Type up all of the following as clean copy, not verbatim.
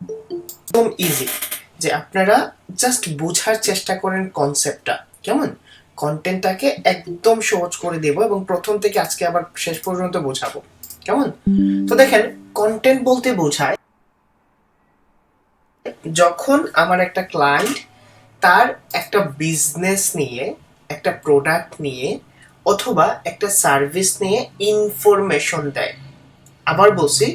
একদম ইজি, যে আপনারা জাস্ট বোঝার চেষ্টা করেন কনসেপ্টটা কেমন। কন্টেন্টটাকে একদম সহজ করে দেব এবং প্রথম থেকে আজকে আবার শেষ পর্যন্ত বোঝাবো কেমন। তো দেখেন, কন্টেন্ট বলতে বোঝায় যখন আমার একটা ক্লায়েন্ট তার একটা বিজনেস নিয়ে, একটা প্রোডাক্ট নিয়ে অথবা একটা সার্ভিস নিয়ে ইনফরমেশন দেয়। আবার বলছি,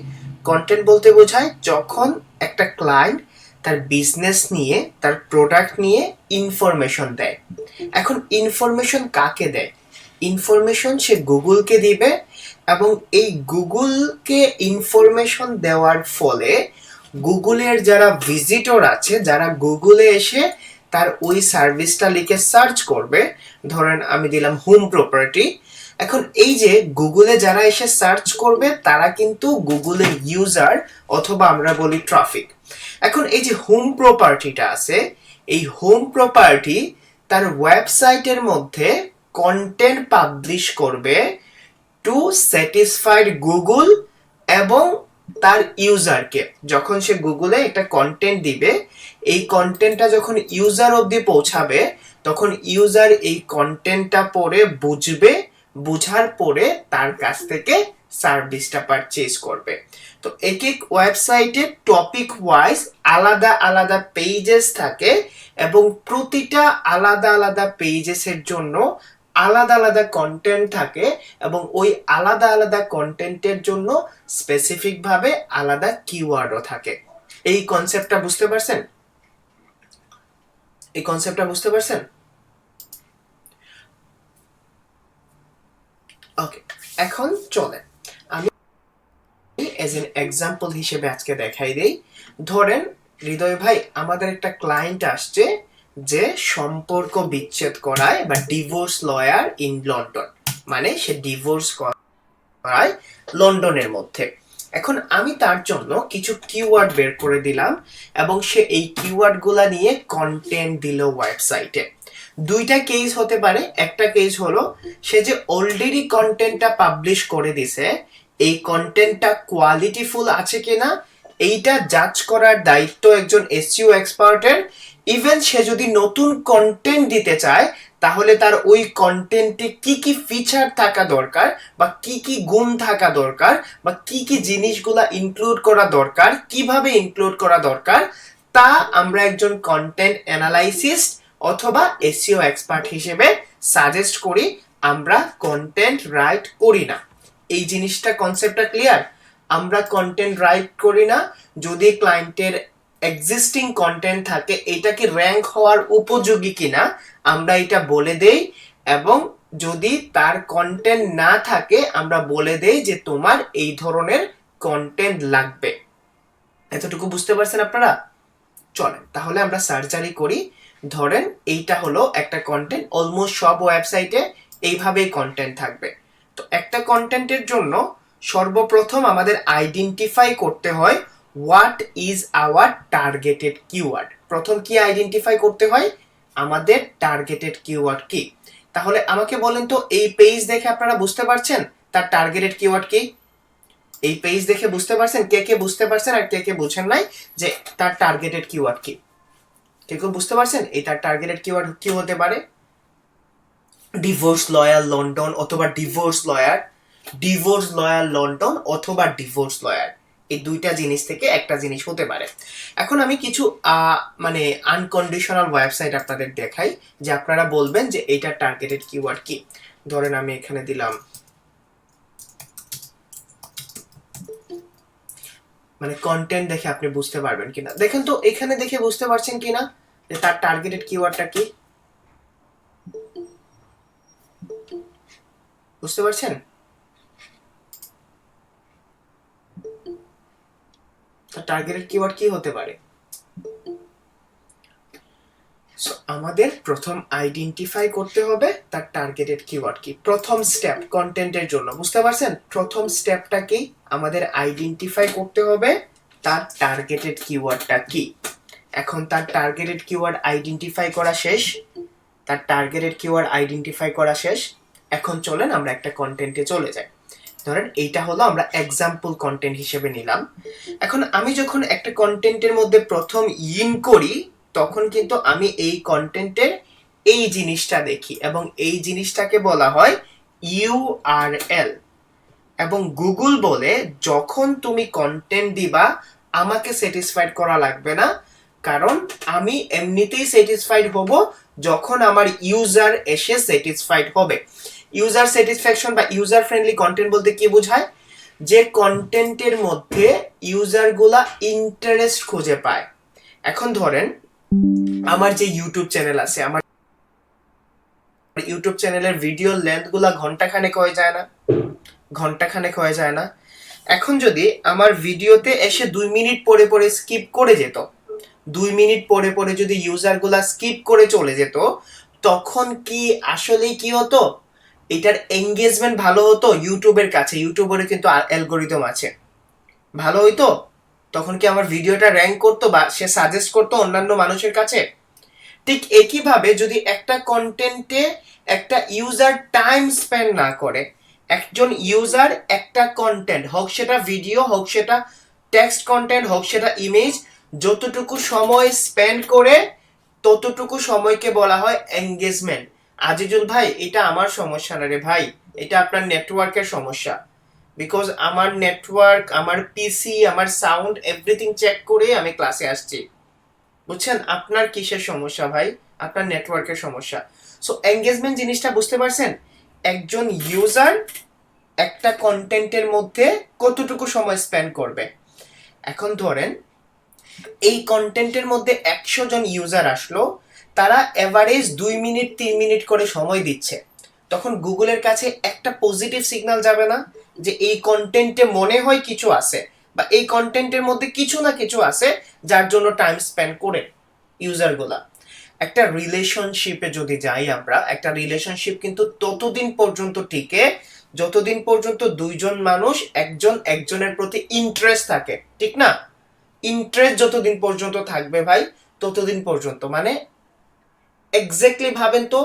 কন্টেন্ট বলতে বোঝায় যখন একটা ক্লায়েন্ট তার বিজনেস নিয়ে, তার প্রোডাক্ট নিয়ে ইনফরমেশন দেয়। এখন ইনফরমেশন কাকে দেয়? ইনফরমেশন সে গুগলকে দিবে, এবং এই গুগলকে ইনফরমেশন দেওয়ার ফলে গুগলের যারা ভিজিটর আছে, যারা গুগলে এসে তার ওই সার্ভিসটা লিখে সার্চ করবে, ধরেন আমি দিলাম হোম প্রপার্টি। এখন এই যে গুগলে যারা এসে সার্চ করবে তারা কিন্তু গুগলের ইউজার, অথবা আমরা বলি ট্রাফিক। এখন এই যে হোম প্রপার্টিটা আছে, এই হোম প্রপার্টি তার ওয়েবসাইটের মধ্যে কন্টেন্ট পাবলিশ করবে টু স্যাটিসফাইড গুগল এবং তার ইউজারকে। যখন সে গুগলে একটা কন্টেন্ট দিবে, এই কন্টেন্টটা যখন ইউজার অবধি পৌঁছাবে, তখন ইউজার এই কন্টেন্টটা পড়ে বুঝবে, বুঝার পরে তার কাছ থেকে সার্ভিসটা পারচেজ করবে। তো এক এক ওয়েবসাইটে টপিক ওয়াইজ আলাদা আলাদা পেজেস থাকে, এবং প্রতিটা আলাদা আলাদা পেজেসের জন্য আলাদা আলাদা কন্টেন্ট থাকে, এবং ওই আলাদা আলাদা কন্টেন্টের জন্য স্পেসিফিক ভাবে আলাদা কিওয়ার্ডও থাকে। এই কনসেপ্টটা বুঝতে পারছেন? এই কনসেপ্টটা বুঝতে পারছেন? ওকে, এখন চলেন আমি এজ এন এক্সাম্পল হিসেবে আজকে দেখাই দেই। ধরেন হৃদয় ভাই, আমাদের একটা ক্লায়েন্ট আসছে যে সম্পর্ক বিচ্ছেদ করায় বা ডিভোর্স লয়ার ইন লন্ডন, মানে সে ডিভোর্স করায় লন্ডনের মধ্যে। এখন আমি তার জন্য কিছু কিওয়ার্ড বের করে দিলাম, এবং সে এই কিওয়ার্ড গুলা নিয়ে কন্টেন্ট দিল ওয়েবসাইটে। দুইটা কেস হতে পারে। একটা কেস হলো সে যে অলরেডি কন্টেন্টটা পাবলিশ করে দিছে, এই কন্টেন্টটা কোয়ালিটিফুল আছে কিনা এইটা জাজ করার দায়িত্ব একজন এসইও এক্সপার্টের। ইভেন সে যদি নতুন কন্টেন্ট দিতে চায়, তাহলে তার ওই কন্টেন্টে কি কি ফিচার থাকা দরকার, বা কি কি গুণ থাকা দরকার, বা কি কি জিনিসগুলা ইনক্লুড করা দরকার, কিভাবে ইনক্লুড করা দরকার, তা আমরা একজন কন্টেন্ট অ্যানালাইসিস্ট অথবা এসইও এক্সপার্ট হিসেবে সাজেস্ট করি। আমরা কন্টেন্ট রাইট করি না। এই জিনিসটা, কনসেপ্টটা ক্লিয়ার? আমরা কন্টেন্ট রাইট করি না। যদি ক্লায়েন্টের এক্সিস্টিং কন্টেন্ট থাকে, এটা কি র্যাঙ্ক হওয়ার উপযোগী কিনা আমরা এটা বলে দেই, এবং যদি তার কন্টেন্ট না থাকে আমরা বলে দেই যে তোমার এই ধরনের কন্টেন্ট লাগবে। এতটুকু বুঝতে পারছেন আপনারা? চলেন তাহলে আমরা সার্চারি করি। ধরেন এইটা হলো একটা কন্টেন্ট, অলমোস্ট সব ওয়েবসাইটে এইভাবেই কন্টেন্ট থাকবে। তো একটা কন্টেন্টের জন্য সর্বপ্রথম আমাদের আইডেন্টিফাই করতে হয় what is our targeted keyword. প্রথম কি আইডেন্টিফাই করতে হয়? আমাদের টার্গেটেড কিওয়ার্ড কি। তাহলে আমাকে বলেন তো, এই পেজ দেখে আপনারা বুঝতে পারছেন তার টার্গেটেড কিওয়ার্ড কি? এই পেজ দেখে বুঝতে পারছেন? কে কে বুঝতে পারছেন আর কে কে বুঝেন নাই যে তার টার্গেটেড কিওয়ার্ড কি? কে কে বুঝতে পারছেন এই তার টার্গেটেড কিওয়ার্ড কি হতে পারে? ডিভোর্স লয়ার লন্ডন অথবা ডিভোর্স লয়ার লন্ডন অথবা ডিভোর্স লয়ার, এই দুইটা জিনিস থেকে একটা জিনিস হতে পারে। এখন আমি কিছু মানে আনকন্ডিশনাল ওয়েবসাইট আপনাদের দেখাই, যে আপনারা বলবেন যে এইটার টার্গেটেড কিওয়ার্ড কি। ধরেন আমি এখানে দিলাম, মানে কন্টেন্ট দেখে আপনি বুঝতে পারবেন কিনা দেখেন তো, এখানে দেখে বুঝতে পারছেন কিনা যে তার টার্গেটেড কিওয়ার্ডটা কি? বুঝতে পারছেন? তার টার্গেটেড কিওয়ার্ড কি হতে পারে? সো আমাদের প্রথম আইডেন্টিফাই করতে হবে তার টার্গেটেড কিওয়ার্ড কি। প্রথম স্টেপ কন্টেন্টের জন্য, বুঝতে পারছেন? প্রথম স্টেপটা কি? আমাদের আইডেন্টিফাই করতে হবে তার টার্গেটেড কিওয়ার্ডটা কি। এখন তার টার্গেটেড কিওয়ার্ড আইডেন্টিফাই করা শেষ, এখন চলেন আমরা একটা কন্টেন্টে চলে যাই। ধরেন এইটা হলো আমরা এক্সাম্পল কন্টেন্ট হিসেবে নিলাম। এখন আমি যখন একটা কন্টেন্টের মধ্যে প্রথম ইন করি তখন কিন্তু আমি এই কন্টেন্টের এই জিনিসটা দেখি এবং এই জিনিসটাকে বলা হয় ইউআরএল। এবং গুগল বলে যখন তুমি কন্টেন্ট দিবা আমাকে স্যাটিসফাইড করা লাগবে না, কারণ আমি এমনিতেই স্যাটিসফাইড হব যখন আমার ইউজার এসে স্যাটিসফাইড হবে। ইউজার স্যাটিসফ্যাকশন বা ইউজার ফ্রেন্ডলি কন্টেন্ট বলতে কি বোঝায়? যে কন্টেন্টের মধ্যে ইউজারগুলা ইন্টারেস্ট খুঁজে পায়। এখন ধরেন আমার যে ইউটিউব চ্যানেল আছে, আমার ইউটিউব চ্যানেলের ভিডিও লেন্থ গুলা ঘন্টাখানেক হয়ে যায় না? ঘন্টাখানেক হয়ে যায় না? এখন যদি আমার ভিডিওতে এসে 2 মিনিট পরে পরে স্কিপ করে যেত, 2 মিনিট পরে পরে যদি ইউজারগুলা স্কিপ করে চলে যেত, তখন কি আসলেই কি হতো? এটার এঙ্গেজমেন্ট ভালো হতো ইউটিউবের কাছে। ইউটিউবের কিন্তু অ্যালগরিদম আছে, ভালো হইতো? তখন কি আমার ভিডিওটা র্যাঙ্ক করতো বা সে সাজেস্ট করতো অন্যান্য মানুষের কাছে? ঠিক একইভাবে যদি একটা কন্টেন্টে একটা ইউজার টাইম স্পেন্ড না করে, একজন ইউজার একটা কন্টেন্ট, হোক সেটা ভিডিও, হোক সেটা টেক্সট কন্টেন্ট, হোক সেটা ইমেজ, যতটুকু সময় স্পেন্ড করে ততটুকু সময়কে বলা হয় এঙ্গেজমেন্ট। আজিজুল ভাই, এটা আমার সমস্যা না রে ভাই, এটা আপনার নেটওয়ার্কের সমস্যা। বিকজ আমার নেটওয়ার্ক, আমার পিসি, আমার সাউন্ড এভরিথিং চেক করে আমি ক্লাসে আসছি, বুঝছেন? আপনার কিসের সমস্যা ভাই? আপনার নেটওয়ার্কের সমস্যা। সো এঙ্গেজমেন্ট জিনিসটা বুঝতে পারছেন? একজন ইউজার একটা কন্টেন্টের মধ্যে কতটুকু সময় স্পেন্ড করবে। এখন ধরেন এই কন্টেন্টের মধ্যে 100 জন ইউজার আসলো, তারা এভারেজ 2 মিনিট 3 মিনিট করে সময় দিচ্ছে, তখন গুগলের কাছে একটা পজিটিভ সিগন্যাল যাবে না যে এই কন্টেন্টে মনে হয় কিছু আছে, বা এই কন্টেন্টের মধ্যে কিছু না কিছু আছে যার জন্য টাইম স্পেন্ড করে ইউজারগুলা? একটা রিলেশনশিপে যদি যাই আমরা, একটা রিলেশনশিপ কিন্তু ততদিন পর্যন্ত টিকে যতদিন পর্যন্ত দুইজন মানুষ একজন একজনের প্রতি ইন্টারেস্ট থাকে, ঠিক না? ইন্টারেস্ট যতদিন পর্যন্ত থাকবে ভাই ততদিন পর্যন্ত, মানে এক্স্যাক্টলি ভাবেন তো,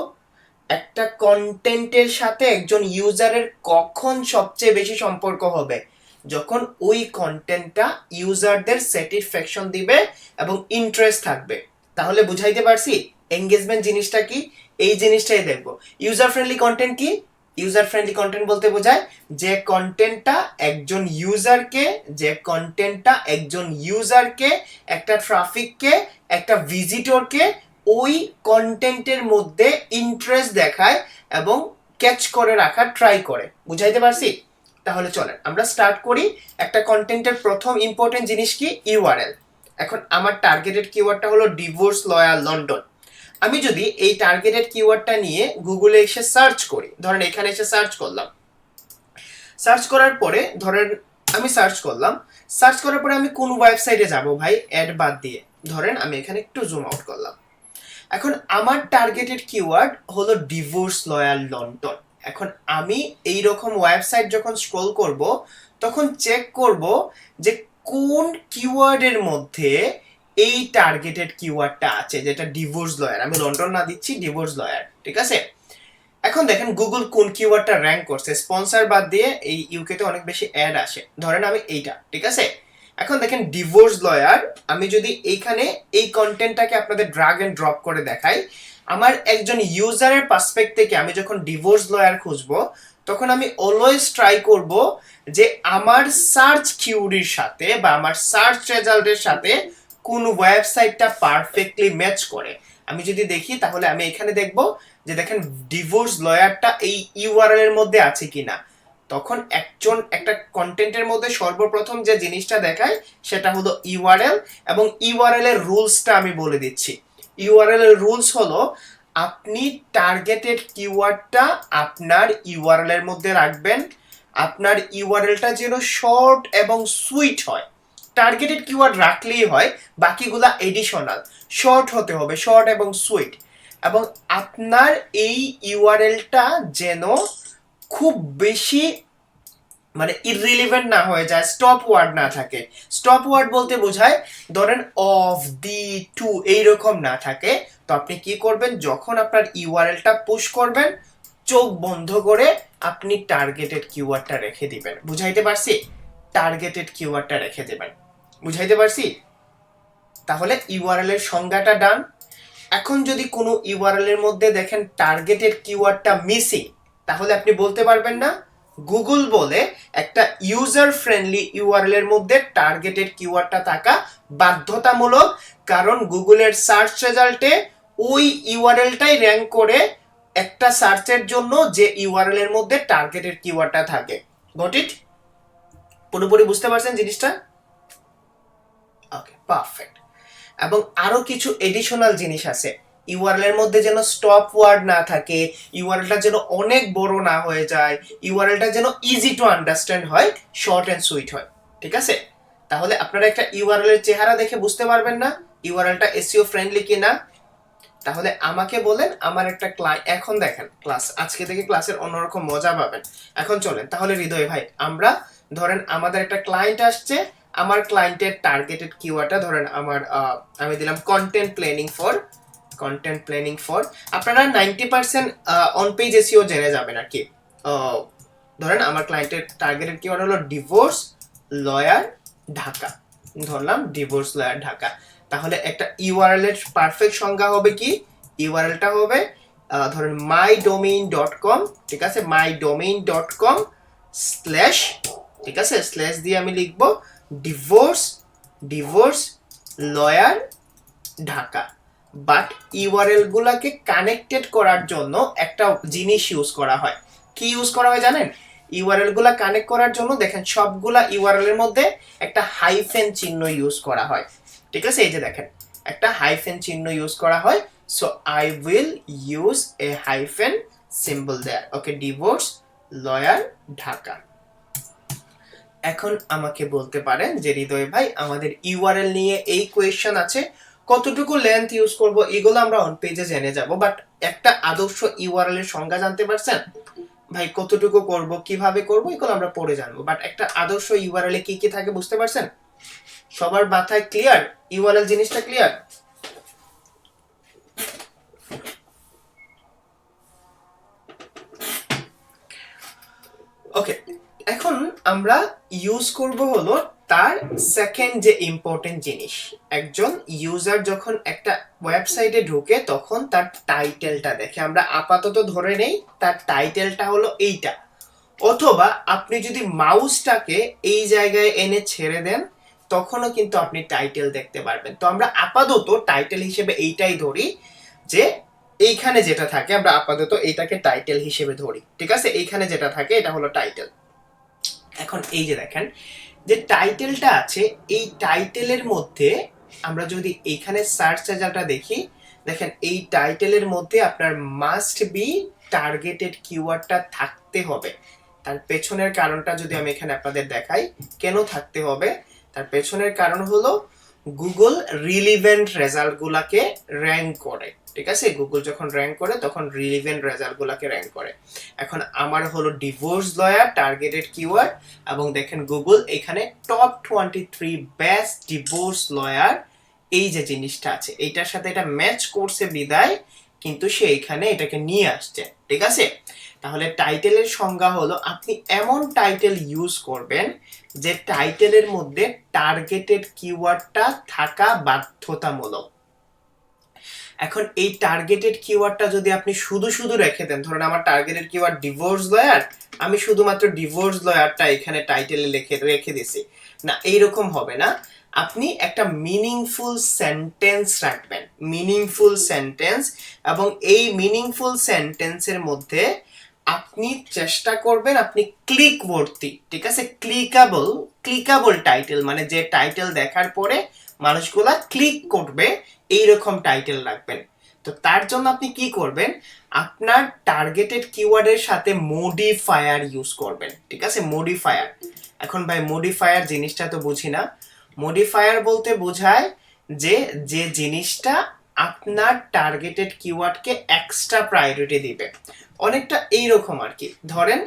একটা কন্টেন্টের সাথে একজন ইউজারের কখন সবচেয়ে বেশি সম্পর্ক হবে? যখন ওই কন্টেন্টটা ইউজারদের স্যাটিসফ্যাকশন দিবে এবং ইন্টারেস্ট থাকবে। তাহলে বুঝাইতে পারছি এঙ্গেজমেন্ট জিনিসটা কি? এই জিনিসটাই দেখবো। ইউজার ফ্রেন্ডলি কন্টেন্ট কি? ইউজার ফ্রেন্ডলি কন্টেন্ট বলতে বোঝায় যে কন্টেন্টটা একজন ইউজারকে, একটা ট্রাফিককে, একটা ভিজিটরকে ওই কন্টেন্টের মধ্যে ইন্টারেস্ট দেখায় এবং ক্যাচ করে রাখার ট্রাই করে। বুঝাইতে পারছি? তাহলে চলেন আমরা স্টার্ট করি। একটা কন্টেন্টের প্রথম ইম্পর্টেন্ট জিনিস কি? ইউআরএল। এখন আমার টার্গেটেড কিওয়ার্ডটা হলো ডিভোর্স লয়ার লন্ডন। আমি যদি এই টার্গেটেড কিওয়ার্ডটা নিয়ে গুগলে এসে সার্চ করি, ধরেন এখানে এসে সার্চ করলাম, সার্চ করার পরে ধরেন আমি সার্চ করলাম, সার্চ করার পরে আমি কোন ওয়েবসাইটে যাব ভাই অ্যাড বাদ দিয়ে? ধরেন আমি এখানে একটু জুম আউট করলাম। এখন আমার টার্গেটেড কিওয়ার্ড হলো ডিভোর্স লয়ার লন্ডন। এখন আমি এই রকম ওয়েবসাইট যখন স্ক্রল করব তখন চেক করব যে কোন কিওয়ার্ডের মধ্যে এই টার্গেটেড কিওয়ার্ডটা আছে, যেটা ডিভোর্স লয়ার। আমি লন্ডন না দিচ্ছি, ডিভোর্স লয়ার, ঠিক আছে? এখন দেখেন গুগল কোন কিওয়ার্ডটা র্যাঙ্ক করছে। স্পন্সর বাদ দিয়ে এই ইউকে তে অনেক বেশি অ্যাড আসে, ধরেন আমি এইটা, ঠিক আছে? এখন দেখেন ডিভোর্স লয়ার, আমি যদি এইখানে এই কন্টেন্টটাকে আপনাদের ড্রাগ এন্ড ড্রপ করে দেখাই, আমার একজন ইউজারের পার্সপেক্ট থেকে আমি যখন ডিভোর্স লয়ার খুঁজবো তখন আমি অলওয়েজ ট্রাই করব যে আমার সার্চ কিউরির সাথে বা আমার সার্চ রেজাল্টের সাথে কোন ওয়েবসাইটটা পারফেক্টলি ম্যাচ করে। আমি যদি দেখি তাহলে আমি এখানে দেখব যে দেখেন ডিভোর্স লয়ারটা এই ইউআরএল এর মধ্যে আছে কিনা। তখন একটা কন্টেন্টের মধ্যে সর্বপ্রথম যে জিনিসটা দেখায় সেটা হলো ইউআরএল, এবং ইউআরএল এর রুলসটা আমি বলে দিচ্ছি। ইউআরএল এর রুলস হলো আপনি টার্গেটেড কিওয়ার্ডটা আপনার ইউআরএল এর মধ্যে রাখবেন, আপনার ইউআরএলটা যেন শর্ট এবং সুইট হয়। টার্গেটেড কিওয়ার্ড রাখলেই হয়, বাকিগুলা এডিশনাল। শর্ট হতে হবে, শর্ট এবং সুইট, এবং আপনার এই ইউআরএলটা যেন খুব বেশি মানে ইররিলেভেন্ট না হয়ে যায়, স্টপ ওয়ার্ড না থাকে। স্টপ ওয়ার্ড বলতে বোঝায় ধরেন অফ, দি, টু এইরকম না থাকে। তো আপনি কি করবেন, যখন আপনার ইউআরএলটা পুশ করবেন চোখ বন্ধ করে আপনি টার্গেটেড কিওয়ার্ডটা রেখে দিবেন। বুঝাইতে পারছি? টার্গেটেড কিওয়ার্ডটা রেখে দিবেন। বুঝাইতে পারছি? তাহলে ইউআরএল এর সংজ্ঞাটা ডান। এখন যদি কোনো ইউআরএল এর মধ্যে দেখেন টার্গেটেড কিওয়ার্ডটা মিসিং, তাহলে আপনি বলতে পারবেন না গুগল বলে একটা ইউজার ফ্রেন্ডলি ইউআরএল এর মধ্যে টার্গেটেড কিওয়ার্ডটা থাকা বাধ্যতামূলক, কারণ গুগলের সার্চ রেজাল্টে ওই ইউআরএলটাই র্যাঙ্ক করে একটা সার্চের জন্য যে ইউআরএল এর মধ্যে টার্গেটেড কিওয়ার্ডটা থাকে। Got it? পুরোপুরি বুঝতে পারছেন জিনিসটা? ওকে, পারফেক্ট। এবং আরো কিছু এডিশনাল জিনিস আছে। ইউআরএল এর মধ্যে যেন স্টপ ওয়ার্ড না থাকে, ইউআরএলটা যেন অনেক বড় না হয়ে যায়, ইউআরএলটা যেন ইজি টু আন্ডারস্ট্যান্ড হয়, শর্ট এন্ড সুইট হয়। ঠিক আছে? তাহলে আপনারা একটা ইউআরএল এর চেহারা দেখে বুঝতে পারবেন না ইউআরএলটা এসইও ফ্রেন্ডলি কিনা। তাহলে আমাকে বলেন, আমার একটা এখন দেখেন ক্লাস, আজকে থেকে ক্লাসের অন্যরকম মজা পাবেন। এখন চলেন তাহলে হৃদয় ভাই, আমরা ধরেন আমাদের একটা ক্লায়েন্ট আসছে, আমার ক্লায়েন্টের টার্গেটেড কিওয়ার্ডটা ধরেন আমার আমি দিলাম কন্টেন্ট প্ল্যানিং ফর আপনারা 90% অন পেজ এসইও জেনে যাবেন আর কি। ধরেন আমার ক্লায়েন্টের টার্গেটেড কিওয়ার্ড হলো ডিভোর্স লয়ার ঢাকা, ধরলাম ডিভোর্স লয়ার ঢাকা। তাহলে একটা ইউআরএল এর পারফেক্ট সংজ্ঞা হবে কি? ইউআরএলটা হবে ধরেন mydomain.com, ঠিক আছে, mydomain.com স্ল্যাশ, ঠিক আছে, স্ল্যাশ দিয়ে আমি লিখব divorce lawyer Dhaka. But URL গুলাকে কানেক্টেড করার জন্য একটা জিনিস ইউজ করা হয়। কি ইউজ করা হয় জানেন? ইউআরএল গুলা কানেক্ট করার জন্য দেখেন সবগুলা ইউআরএল এর মধ্যে একটা হাইফেন চিহ্ন ইউজ করা হয়। ঠিক আছে, এই যে দেখেন একটা হাইফেন চিহ্ন ইউজ করা হয়। So I will use a hyphen symbol there. Okay, divorce lawyer Dhaka. এখন আমাকে বলতে পারেন যে হৃদয় ভাই, আমাদের ইউআরএল নিয়ে এই কোয়েশ্চেন আছে, কতটুকু লেন্থ ইউজ করব এগুলো আমরা অন পেজে জেনে যাব, বাট একটা আদর্শ ইউআরএল এর সংজ্ঞা জানতে পারছেন? ভাই কতটুকু করব, কিভাবে করব এগুলো আমরা পরে জানবো, বাট একটা আদর্শ ইউআরএল এ কি কি থাকে বুঝতে পারছেন? সবার মাথায় ক্লিয়ার? ইউআরএল জিনিসটা ক্লিয়ার? ওকে, এখন আমরা ইউজ করব হলো তার সেকেন্ড যে ইম্পর্টেন্ট জিনিস। একজন ইউজার যখন একটা ওয়েবসাইটে ঢোকে তখন তার টাইটেলটা দেখে। আমরা আপাতত ধরে নেই তার টাইটেলটা হলো এইটা, অথবা আপনি যদি মাউসটাকে এই জায়গায় এনে ছেড়ে দেন তখনও কিন্তু আপনি টাইটেল দেখতে পারবেন। তো আমরা আপাতত টাইটেল হিসেবে এইটাই ধরি, যে এইখানে যেটা থাকে আমরা আপাতত এইটাকে টাইটেল হিসেবে ধরি। ঠিক আছে, এইখানে যেটা থাকে এটা হলো টাইটেল। এখন এই যে দেখেন যে টাইটেলটা আছে, এই টাইটেলের মধ্যে আমরা যদি এইখানে সার্চ রেজাল্টটা দেখি, দেখেন এই টাইটেলের মধ্যে আপনার মাস্ট বি টার্গেটেড কিওয়ার্ডটা থাকতে হবে। তার পেছনের কারণটা যদি আমি এখানে আপনাদের দেখাই, কেন থাকতে হবে, তার পেছনের কারণ হলো গুগল রিলিভেন্ট রেজাল্ট গুলাকে র্যাঙ্ক করে। ঠিক আছে, গুগল যখন র্যাঙ্ক করে তখন রিলিভেন্ট রেজাল্ট গুলাকে র্যাঙ্ক করে। এখন আমার হলো ডিভোর্স লয়ার টার্গেটেড কিওয়ার্ড, এবং দেখেন গুগল এখানে টপ 23 বেস্ট ডিভোর্স লয়ার, এই যে জিনিসটা আছে এইটার সাথে এটা ম্যাচ করছে বিদায় কিন্তু সে এখানে এটাকে নিয়ে আসছে। ঠিক আছে, তাহলে টাইটেলের সংজ্ঞা হলো আপনি এমন টাইটেল ইউজ করবেন যে টাইটেলের মধ্যে টার্গেটেড কিওয়ার্ডটা থাকা বাধ্যতামূলক। এখন এই টার্গেটেড কিওয়ার্ডটা যদি আপনি শুধু শুধু রেখে দেন, ধরুন আমার টার্গেটেড কিওয়ার্ড ডিভোর্স লয়ার, আমি শুধুমাত্র ডিভোর্স লয়ারটা এখানে টাইটেলে রেখে দিছি না, এইরকম হবে না। আপনি একটা মিনিংফুল সেন্টেন্স রাখবেন, মিনিংফুল সেন্টেন্স, এবং এই মিনিংফুল সেন্টেন্সের মধ্যে আপনি চেষ্টা করবেন আপনি ক্লিক ভর্তি, ঠিক আছে, ক্লিকাবল টাইটেল, মানে যে টাইটেল দেখার পরে মানুষগুলা ক্লিক করবে এইরকম টাইটেল রাখবেন। তো তার জন্য আপনি কি করবেন, আপনার টার্গেটেড কিওয়ার্ডের সাথে মডিফায়ার ইউজ করবেন। ঠিক আছে, মডিফায়ার। এখন ভাই মডিফায়ার জিনিসটা তো বুঝি না। মডিফায়ার বলতে বোঝায় যে যে জিনিসটা আপনার টার্গেটেড কিওয়ার্ডকে এক্সট্রা প্রায়োরিটি দিবে, অনেকটা এইরকম আর কি। ধরেন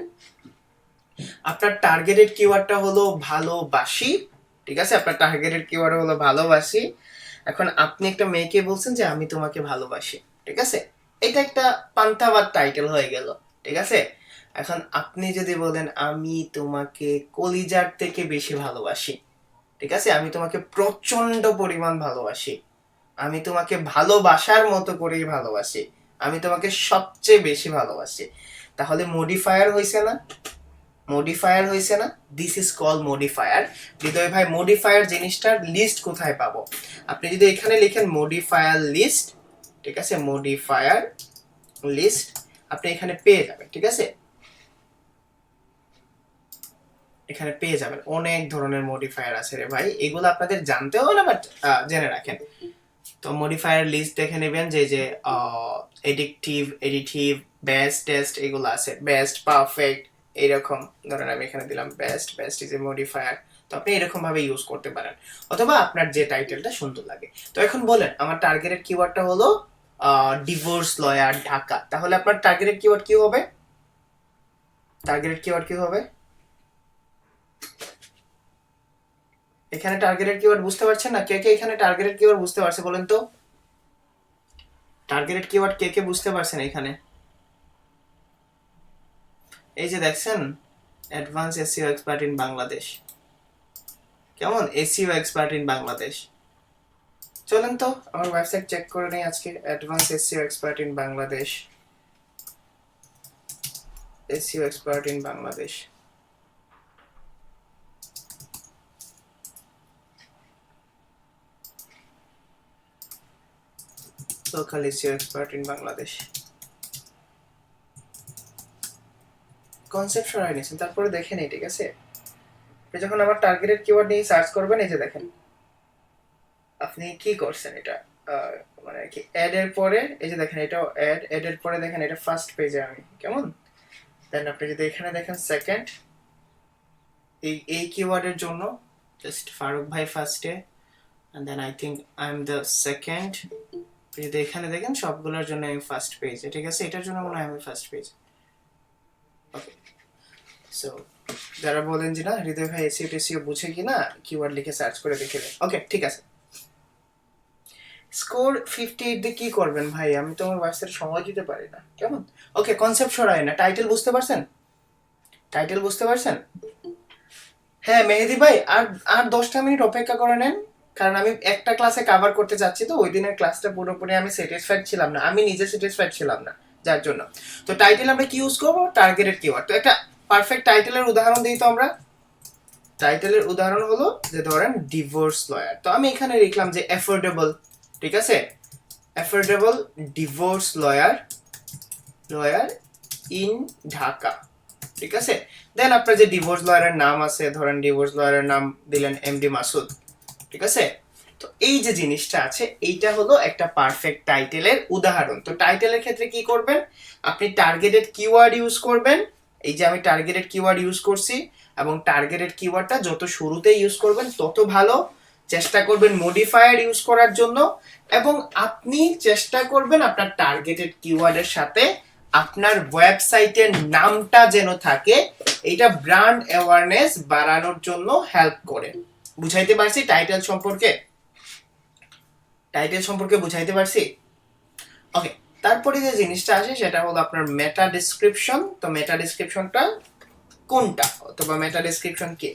আপনার টার্গেটেড কিওয়ার্ডটা হলো ভালোবাসি, ঠিক আছে, আপনার টার্গেটেড কিওয়ার্ড হলো ভালোবাসি। এখন আপনি একটা মেয়েকে বলছেন যে আমি তোমাকে ভালোবাসি, ঠিক আছে, এটা একটা পান্তাবাদ টাইটেল হয়ে গেল। ঠিক আছে? এখন আপনি যদি বলেন আমি তোমাকে কলিজার থেকে বেশি ভালোবাসি, ঠিক আছে, আমি তোমাকে প্রচন্ড পরিমাণ ভালোবাসি, আমি তোমাকে ভালোবাসার মতো করেই ভালোবাসি, আমি তোমাকে সবচেয়ে বেশি ভালোবাসি, তাহলে মডিফায়ার হয়েছে না? মডিফায়ার হয়েছে না? This is call modifier. Hriday ভাই মডিফায়ার জিনিসটার লিস্ট কোথায় পাবো? আপনি যদি এখানে লিখেন মডিফায়ার লিস্ট, ঠিক আছে, মডিফায়ার লিস্ট আপনি এখানে পেয়ে যাবেন, ঠিক আছে, এখানে পেয়ে যাবেন। অনেক ধরনের মডিফায়ার আছে রে ভাই, এগুলো আপনাদের জানতে হবে না, বাট জেনে রাখেন। তো মডিফায়ার লিস্ট দেখে নেবেন যে এডিকটিভ, এডিটিভ, বেস্ট, টেস্ট এগুলো আছে, বেস্ট, পারফেক্ট, এইরকম। ধরেন আমি এখানে দিলাম best, best is a modifier. তো আপনি এরকম ভাবে ইউজ করতে পারেন, অথবা আপনার যে টাইটেলটা সুন্দর লাগে। তো এখন বলেন আমার টার্গেটেড কিওয়ার্ডটা হলো ডিভোর্স লয়ার ঢাকা, তাহলে আপনার টার্গেটেড কিওয়ার্ড কি হবে? টার্গেটেড কিওয়ার্ড কি হবে? এখানে টার্গেটেড কিওয়ার্ড বুঝতে পারছেন না? কে কে এখানে টার্গেটেড কিওয়ার্ড বুঝতে পারছে বলেন তো? টার্গেটেড কিওয়ার্ড কে কে বুঝতে পারছেন এখানে? এই যে দেখছেন, advance SEO expert in Bangladesh, কেমন? SEO expert in Bangladesh. চলেন তো আমার ওয়েবসাইট চেক করে নেই আজকে, advance SEO expert in Bangladesh, SEO expert in Bangladesh. Local SEO expert in Bangladesh, concept সরাই নিয়েছেন, তারপরে দেখে নেই, ঠিক আছে? যখন আমার টার্গেটেড কিওয়ার্ড নিয়ে সার্চ করবেন, এই যে দেখেন আপনি কি করছেন, এটা মানে কি অ্যাড এর পরে, এই যে দেখেন এটাও অ্যাড, অ্যাড এর পরে দেখেন এটা ফার্স্ট পেজে আমি, কেমন? দেন আপনি যদি এখানে দেখেন সেকেন্ড, এই কিওয়ার্ডের জন্য জাস্ট ফারুক ভাই ফার্স্টে, and then I think I am the second. যদি এখানে দেখেন সবগুলোর জন্য আমি ফার্স্ট পেজে, ঠিক আছে, এটার জন্য মনে হয় আমি ফার্স্ট পেজ। ওকে, সো যারা বলেন যে না হৃদয় ভাই এসইও টেসইও বুঝে কিনা, কিওয়ার্ড লিখে সার্চ করে দেখে নেন। ওকে, ঠিক আছে। স্কোর 58 দিয়ে কি করবেন ভাই? আমি তো আমার ওয়েবসাইটে সময় দিতে পারি না, কেমন? ওকে, কনসেপ্ট সরাই না, টাইটেল বুঝতে পারছেন? টাইটেল বুঝতে পারছেন? হ্যাঁ মেহেদি ভাই, আর আর 10টা মিনিট অপেক্ষা করে নেন, কারণ আমি একটা ক্লাসে কভার করতে যাচ্ছি, তো ওই দিনের ক্লাসটা পুরোপুরি আমি স্যাটিসফাইড ছিলাম না, আমি নিজে স্যাটিসফাইড ছিলাম না, যার জন্য। তো টাইটেল আমরা কি ইউজ করবো? Targeted keyword. তো একটা পারফেক্ট টাইটেলের উদাহরণ দিই তো আমরা। টাইটেলের উদাহরণ হলো যে ধরেন ডিভোর্স লয়ার, তো আমি এখানে লিখলাম যে অ্যাফোর্ডেবল, ঠিক আছে, affordable divorce lawyer, lawyer in Dhaka, ঠিক আছে। দেন আপনার যে ডিভোর্স লয়ারের নাম আছে, ধরেন ডিভোর্স লয়ারের নাম দিলেন এমডি মাসুদ, ঠিক আছে। তো এই যে জিনিসটা আছে, এইটা হলো একটা পারফেক্ট টাইটেলের উদাহরণ। তো টাইটেলের ক্ষেত্রে কি করবেন? আপনি টার্গেটেড কিওয়ার্ড ইউজ করবেন, এই যে আমি টার্গেটেড কিওয়ার্ড ইউজ করছি, এবং টার্গেটেড কিওয়ার্ডটা যত শুরুতে ইউজ করবেন তত ভালো। চেষ্টা করবেন মডিফায়ার ইউজ করার জন্য, এবং আপনি চেষ্টা করবেন আপনার টার্গেটেড কিওয়ার্ডের সাথে আপনার ওয়েবসাইটের নামটা যেন থাকে, এটা ব্র্যান্ড অ্যাওয়ারনেস বাড়ানোর জন্য হেল্প করে। বুঝাইতে পারছি টাইটেল সম্পর্কে? টাইটেল সম্পর্কে বুঝাইতে পারছি? ওকে, তারপরে যে জিনিসটা আসে সেটা হলো আপনার মেটা ডেসক্রিপশন। তো মেটা ডেসক্রিপশনটা কোনটা, অথবা মেটা ডেসক্রিপশন কি?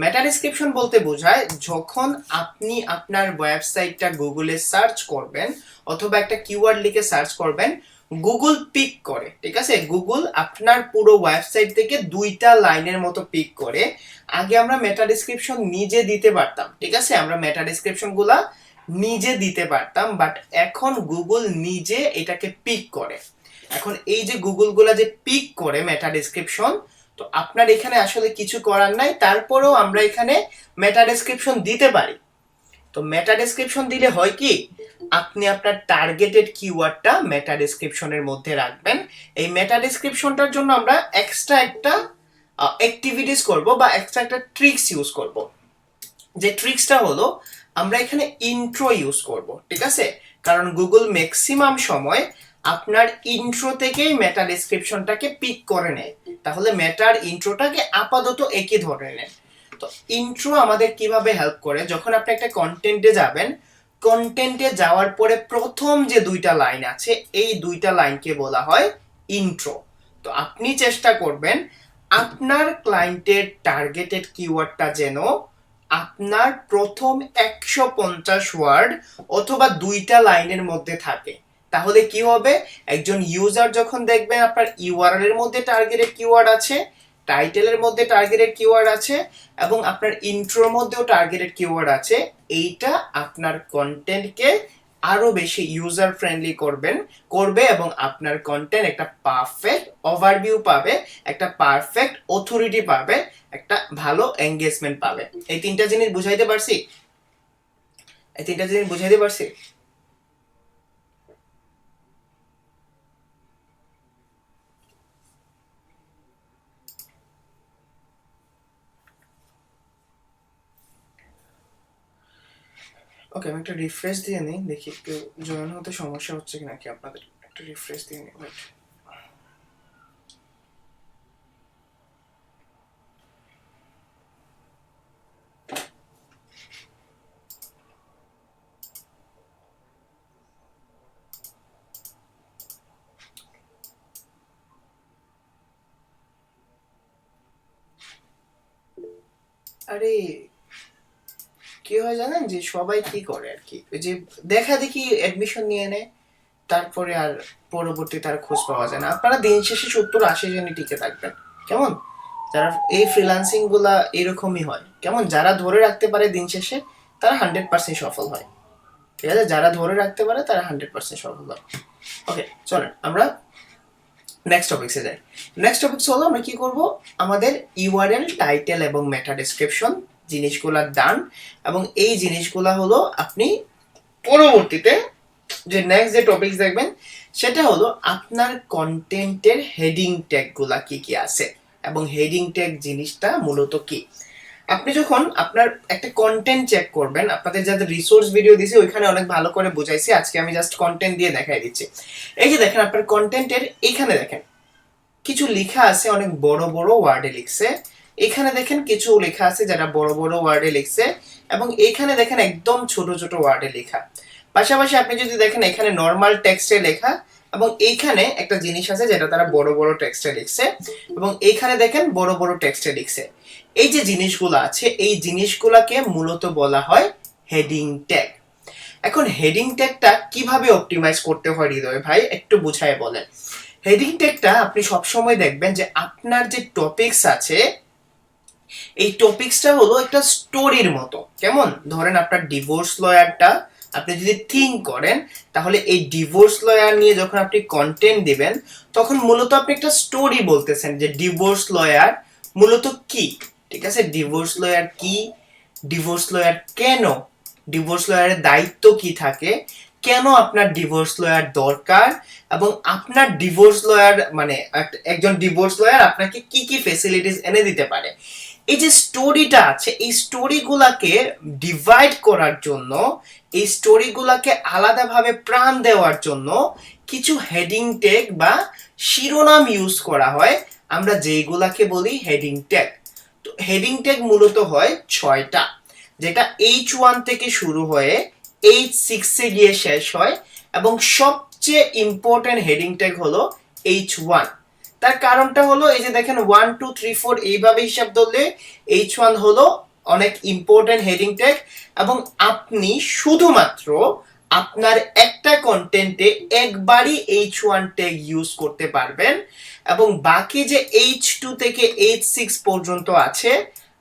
মেটা ডেসক্রিপশন বলতে বোঝায় যখন আপনি আপনার ওয়েবসাইটটা গুগলে সার্চ করবেন, অথবা একটা কিওয়ার্ড লিখে সার্চ করবেন, গুগল পিক করে, ঠিক আছে, গুগল আপনার পুরো ওয়েবসাইট থেকে 2টা লাইনের মতো পিক করে। আগে আমরা মেটা ডেসক্রিপশন নিজে দিতে পারতাম, ঠিক আছে, আমরা মেটা ডেসক্রিপশন গুলা নিজে দিতে পারতাম, বাট এখন গুগল নিজে এটাকে পিক করে। এখন এই যে গুগল গুলা যে পিক করে মেটা ডেসক্রিপশন, তো আপনার এখানে আসলে কিছু করার নাই, তারপরেও আমরা এখানে মেটা ডেসক্রিপশন দিতে পারি। তো মেটা ডেসক্রিপশন দিলে হয় কি, আপনি আপনার টার্গেটেড কিওয়ার্ডটা মেটা ডেসক্রিপশনের মধ্যে রাখবেন। এই মেটা ডেসক্রিপশনটার জন্য আমরা এক্সট্রা একটা অ্যাক্টিভিটিস করব, বা এক্সট্রা একটা ট্রিক্স ইউজ করব। যে ট্রিক্সটা হলো আমরা এখানে ইন্ট্রো ইউজ করব, ঠিক আছে, কারণ গুগল ম্যাক্সিমাম সময় আপনার ইন্ট্রো থেকেই মেটা ডেসক্রিপশনটাকে পিক করে নেয়, তাহলে মেটার ইন্ট্রোটাকে আপাতত একই ধরে নেয়। তো ইন্ট্রো আমাদের কিভাবে হেল্প করে, যখন আপনি একটা কন্টেন্টে যাবেন, কন্টেন্টে যাওয়ার পরে প্রথম যে 2টা লাইন আছে, এই 2টা লাইনকে বলা হয় ইন্ট্রো। তো আপনি চেষ্টা করবেন আপনার ক্লায়েন্টের টার্গেটেড কিওয়ার্ডটা যেন আপনার প্রথম 150 ওয়ার্ড অথবা 2টা লাইনের মধ্যে থাকে। তাহলে কি হবে, একজন ইউজার যখন দেখবেন আপনার ইউআরএল এর মধ্যে টার্গেটেড কিওয়ার্ড আছে, টাইটেলের মধ্যে টার্গেটেড কিওয়ার্ড আছে এবং আপনার ইন্ট্রোর মধ্যেও টার্গেটেড কিওয়ার্ড আছে, এইটা আপনার কন্টেন্টকে আরো বেশি ইউজার ফ্রেন্ডলি করবে এবং আপনার কন্টেন্ট একটা পারফেক্ট ওভারভিউ পাবে, একটা পারফেক্ট অথরিটি পাবে, একটা ভালো এঙ্গেজমেন্ট পাবে। এই তিনটা জিনিস বুঝাইতে পারছি? ওকে, আমি একটা রিফ্রেশ দিয়ে নিই, দেখি একটু জয়েন হতে সমস্যা হচ্ছে কি নাকি আপনাদের। একটা রিফ্রেশ দিয়ে নিই। আরে কি হয় জানেন, যে সবাই কি করে আর কি, ওই যে দেখা দেখি অ্যাডমিশন নিয়ে নেয়, তারপরে আর পরবর্তী তার খোঁজ পাওয়া যায় না। আপনারা দিন শেষে 70-80 জনই টিকে থাকবেন, কেমন? যারা এই ফ্রিল্যান্সিং গুলা এরকমই হয়, কেমন? যারা ধরে রাখতে পারে দিন শেষে তারা 100% সফল হয়, ঠিক আছে? যারা ধরে রাখতে পারে তারা 100% সফল হয়। ওকে, চলেন আমরা নেক্সট টপিক্সে যাই। নেক্সট টপিক্স হলো আমরা কি করব, আমাদের ইউআরএল, টাইটেল এবং মেটা ডেসক্রিপশন জিনিসগুলা ডান, এবং এই জিনিসগুলা হলো আপনি পরবর্তীতে যে নেক্সট যে টপিকস দেখবেন সেটা হলো আপনার কন্টেন্টের হেডিং ট্যাগ গুলা কি কি আছে এবং হেডিং ট্যাগ জিনিসটা মূলত কি। আপনি যখন আপনার একটা কন্টেন্ট চেক করবেন, আপনাদের যাদের রিসোর্স ভিডিও দিয়েছি ওইখানে অনেক ভালো করে বুঝাইছি, আজকে আমি জাস্ট কন্টেন্ট দিয়ে দেখাই দিচ্ছি। এই যে দেখেন আপনার কন্টেন্টের এইখানে দেখেন কিছু লেখা আছে, অনেক বড় বড় ওয়ার্ডে লিখছে, এখানে দেখেন কিছু লেখা আছে যারা বড় বড় ওয়ার্ডে লিখছে, এবং এইখানে দেখেন একদম ছোট ছোট ওয়ার্ডে লেখা। পাশাপাশি আপনি যদি দেখেন এখানে নর্মাল টেক্সটে লেখা, এবং এইখানে একটা জিনিস আছে যেটা তারা বড় বড় টেক্সটে লিখছে, এবং এইখানে দেখেন বড় বড় টেক্সটে লিখছে। এই যে জিনিসগুলো আছে এই জিনিসগুলোকে মূলত বলা হয় হেডিং ট্যাগ। এখন হেডিং ট্যাগটা কিভাবে অপটিমাইজ করতে হয় হৃদয় ভাই, একটু বুঝায় বলেন। হেডিং ট্যাগটা আপনি সবসময় দেখবেন যে আপনার যে টপিকস আছে এই টপিকসটা হলো একটা স্টোরির মতো, কেমন? ধরেন আপনার ডিভোর্স লয়ারটা আপনি যদি থিঙ্ক করেন, তাহলে এই ডিভোর্স লয়ার নিয়ে যখন আপনি কন্টেন্ট দিবেন তখন মূলত আপনি একটা স্টোরি বলতেছেন যে ডিভোর্স লয়ার মূলত কি, ঠিক আছে? ডিভোর্স লয়ার কি, ডিভোর্স লয়ার কেন, ডিভোর্স লয়ারের দায়িত্ব কি থাকে, কেন আপনার ডিভোর্স লয়ার দরকার, এবং আপনার ডিভোর্স লয়ার মানে একজন ডিভোর্স লয়ার আপনাকে কি কি ফ্যাসিলিটিস এনে দিতে পারে। এই যে স্টোরিটা আছে এই স্টোরিগুলাকে ডিভাইড করার জন্য, এই স্টোরিগুলাকে আলাদাভাবে প্রাণ দেওয়ার জন্য কিছু হেডিং ট্যাগ বা শিরোনাম ইউজ করা হয়, আমরা যেগুলাকে বলি হেডিং ট্যাগ। তো হেডিং ট্যাগ মূলত হয় 6টা, যেটা H1 থেকে শুরু হয়ে H6 এ গিয়ে শেষ হয়, এবং সবচেয়ে ইম্পর্টেন্ট হেডিং ট্যাগ হলো H1। তার কারণটা হলো এই যে দেখেন 1 2 3 4 এইভাবে হিসাব ধরলে H1 হলো অনেক ইম্পর্টেন্ট হেডিং ট্যাগ, এবং আপনি শুধুমাত্র আপনার একটা কন্টেন্টে একবারই H1 ট্যাগ ইউজ করতে পারবেন, এবং বাকি যে H2 থেকে H6 পর্যন্ত আছে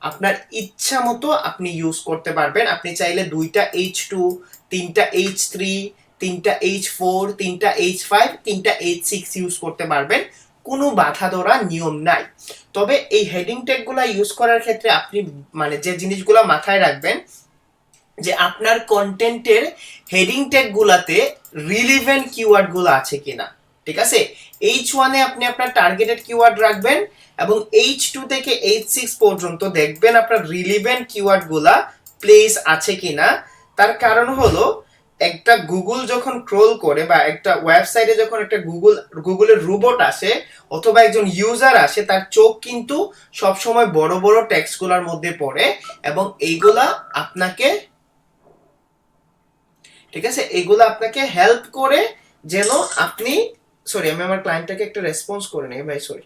আপনার ইচ্ছা মতো আপনি ইউজ করতে পারবেন। আপনি চাইলে 2টা H2, 3টা H3, 3টা H4, 3টা H5, 3টা H6 ইউজ করতে পারবেন, কোনো বাধা ধরা নিয়ম নাই। তবে এই হেডিং ট্যাগগুলো ইউজ করার ক্ষেত্রে আপনি মানে যে জিনিসগুলো মাথায় রাখবেন যে আপনার কন্টেন্টের হেডিং ট্যাগগুলোতে রিলেভেন্ট কিওয়ার্ডগুলো আছে কিনা, ঠিক আছে? H1 এ আপনি আপনার টার্গেটেড কিওয়ার্ড রাখবেন, এবং H2 থেকে H6 পর্যন্ত দেখবেন আপনার রিলেভেন্ট কিওয়ার্ডগুলা প্লেস আছে কিনা। তার কারণ হলো একটা গুগল যখন ক্রল করে বা একটা ওয়েবসাইটে যখন একটা গুগলের রোবট আসে অথবা একজন ইউজার আসে, তার চোখ কিন্তু সবসময় বড় বড় টেক্সটগুলোর মধ্যে পড়ে, এবং এইগুলা আপনাকে, ঠিক আছে, এগুলো আপনাকে হেল্প করে যেন আপনি সরি, আমি আমার ক্লায়েন্টটাকে একটা রেসপন্স করে নেই ভাই, সরি।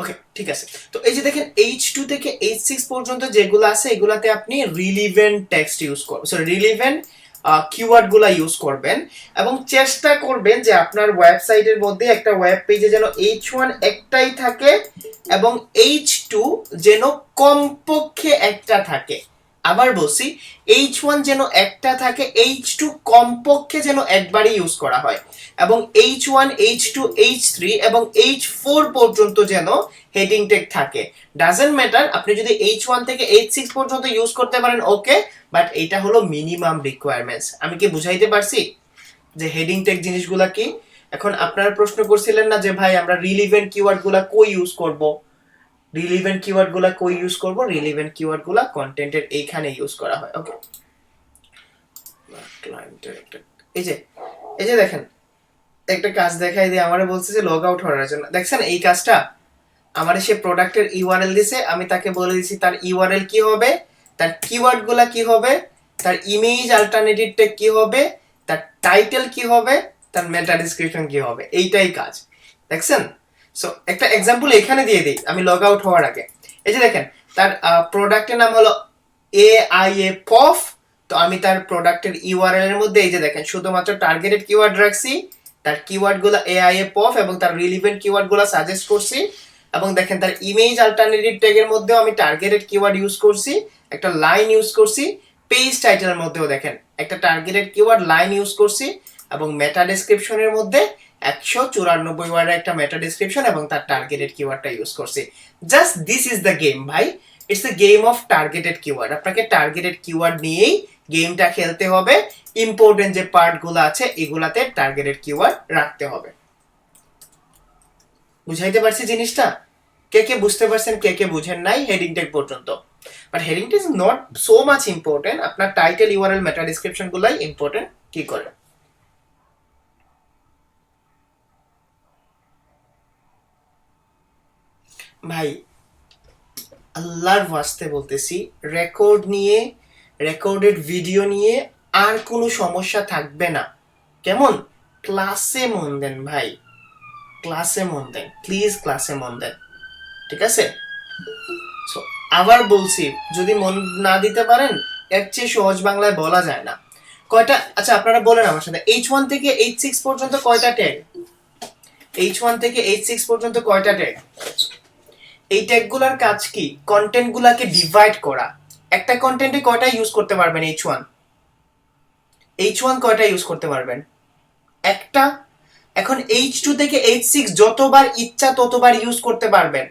ওকে, ঠিক আছে। তো এই যে দেখেন H2 থেকে H6 পর্যন্ত যেগুলো আছে এগুলাতে আপনি রিলিভেন্ট টেক্সট ইউজ করবেন, সরি রিলিভেন্ট কিওয়ার্ড গুলা ইউজ করবেন, এবং চেষ্টা করবেন যে আপনার ওয়েবসাইটের মধ্যে একটা ওয়েব পেজে যেন H1 একটাই থাকে এবং H2 যেন কমপক্ষে একটা থাকে। আবার বলছি, H1 যেন একটা থাকে, H2 কমপক্ষে যেন একবারই ইউজ করা হয়, এবং H1, H2, H3 এবং H4 পর্যন্ত যেন হেডিং ট্যাগ থাকে। ডাজন্ট ম্যাটার আপনি যদি H1 থেকে H6 পর্যন্ত ইউজ করতে পারেন, ওকে, বাট এটা হলো মিনিমাম রিকোয়ারমেন্টস। আমি কি বুঝাইতে পারছি যে হেডিং ট্যাগ জিনিসগুলা কি? এখন আপনারা প্রশ্ন করছিলেন না যে ভাই আমরা রিলিভেন্ট কিওয়ার্ড গুলা কই ইউজ করব? রিলিভেন্ট কিওয়ার্ড গুলা কই ইউজ করব? রিলিভেন্ট কিওয়ার্ড গুলা কন্টেন্টের এইখানে ইউজ করা হয়। ওকে, ক্লায়েন্টের একটা এই যে দেখেন একটা কাজ দেখাই দিয়ে আমারে বলছে যে লগ আউট হওয়ার জন্য। দেখছেন এই কাজটা? আমারে সে প্রোডাক্টের ইউআরএল দিছে, আমি তাকে বলে দিছি তার ইউআরএল কি হবে, তার কিওয়ার্ড গুলা কি হবে, তার ইমেজ অল্টারনেটিভ ট্যাগ কি হবে, তার টাইটেল কি হবে, তার মেটা ডেসক্রিপশন কি হবে, এইটাই কাজ। দেখছেন? সো একটা এক্সাম্পল এখানে দিয়ে দিই আমি লগ আউট হওয়ার আগে। এই যে দেখেন তার প্রোডাক্টের নাম হলো AIA পফ। তো আমি তার প্রোডাক্টের ইউআরএল এর মধ্যে এই যে দেখেন শুধুমাত্র টার্গেটেড কিওয়ার্ড রাখছি, তার কিওয়ার্ড গুলো AIA পফ এবং তার রিলিভেন্ট কিওয়ার্ড গুলো সাজেস্ট করছি, এবং দেখেন তার ইমেজ অল্টারনেটিভ ট্যাগের মধ্যেও আমি টার্গেটেড কিওয়ার্ড ইউজ করছি, একটা লাইন ইউজ করছি, পেজ টাইটেলের মধ্যেও দেখেন একটা টার্গেটেড কিওয়ার্ড লাইন ইউজ করছি, এবং মেটা ডেসক্রিপশনের মধ্যে 194 ওয়ার্ডের একটা মেটা ডেসক্রিপশন এবং তার টার্গেটেড কিওয়ার্ডটা ইউজ করছি। Just this is the game ভাই, it's the game of targeted keyword. আপনাকে টার্গেটেড কিওয়ার্ড নিয়েই গেমটা খেলতে হবে, ইম্পর্টেন্ট যে পার্টগুলো আছে এগুলাতে টার্গেটেড কিওয়ার্ড রাখতে হবে। বুঝাইতে পারছি জিনিসটা? কে কে বুঝতে পারছেন, কে কে বুঝেন নাই হেডিং ট্যাগ পর্যন্ত? But heading tag is not so much important, আপনার টাইটেল ইউআরএল মেটা ডেসক্রিপশন গুলাই ইম্পর্টেন্ট কি করে। ভাই আল্লাহর ওয়াস্তে বলতেছি, রেকর্ড নিয়ে, রেকর্ডেড ভিডিও নিয়ে আর কোনো সমস্যা থাকবে না। কেমন? ক্লাসে মন দেন ভাই, ক্লাসে মন দেন প্লিজ, ক্লাসে মন দেন, ঠিক আছে? সো আবার বলছি, যদি মন না দিতে পারেন এর চেয়ে সহজ বাংলায় বলা যায় না। কয়টা, আচ্ছা আপনারা বলেন আমার সাথে, H1 থেকে H6 পর্যন্ত কয়টা ট্যাগ? H1 থেকে H6 পর্যন্ত কয়টা ট্যাগ? এই ট্যাগগুলোর কাজ কি? কন্টেন্টগুলোকে ডিভাইড করা। একটা কন্টেন্টে কয়টা ইউজ করতে পারবেন H1? H1 কয়টা ইউজ করতে পারবেন? একটা। এখন H2 থেকে H6 যতবার ইচ্ছা ততবার ইউজ করতে পারবেন।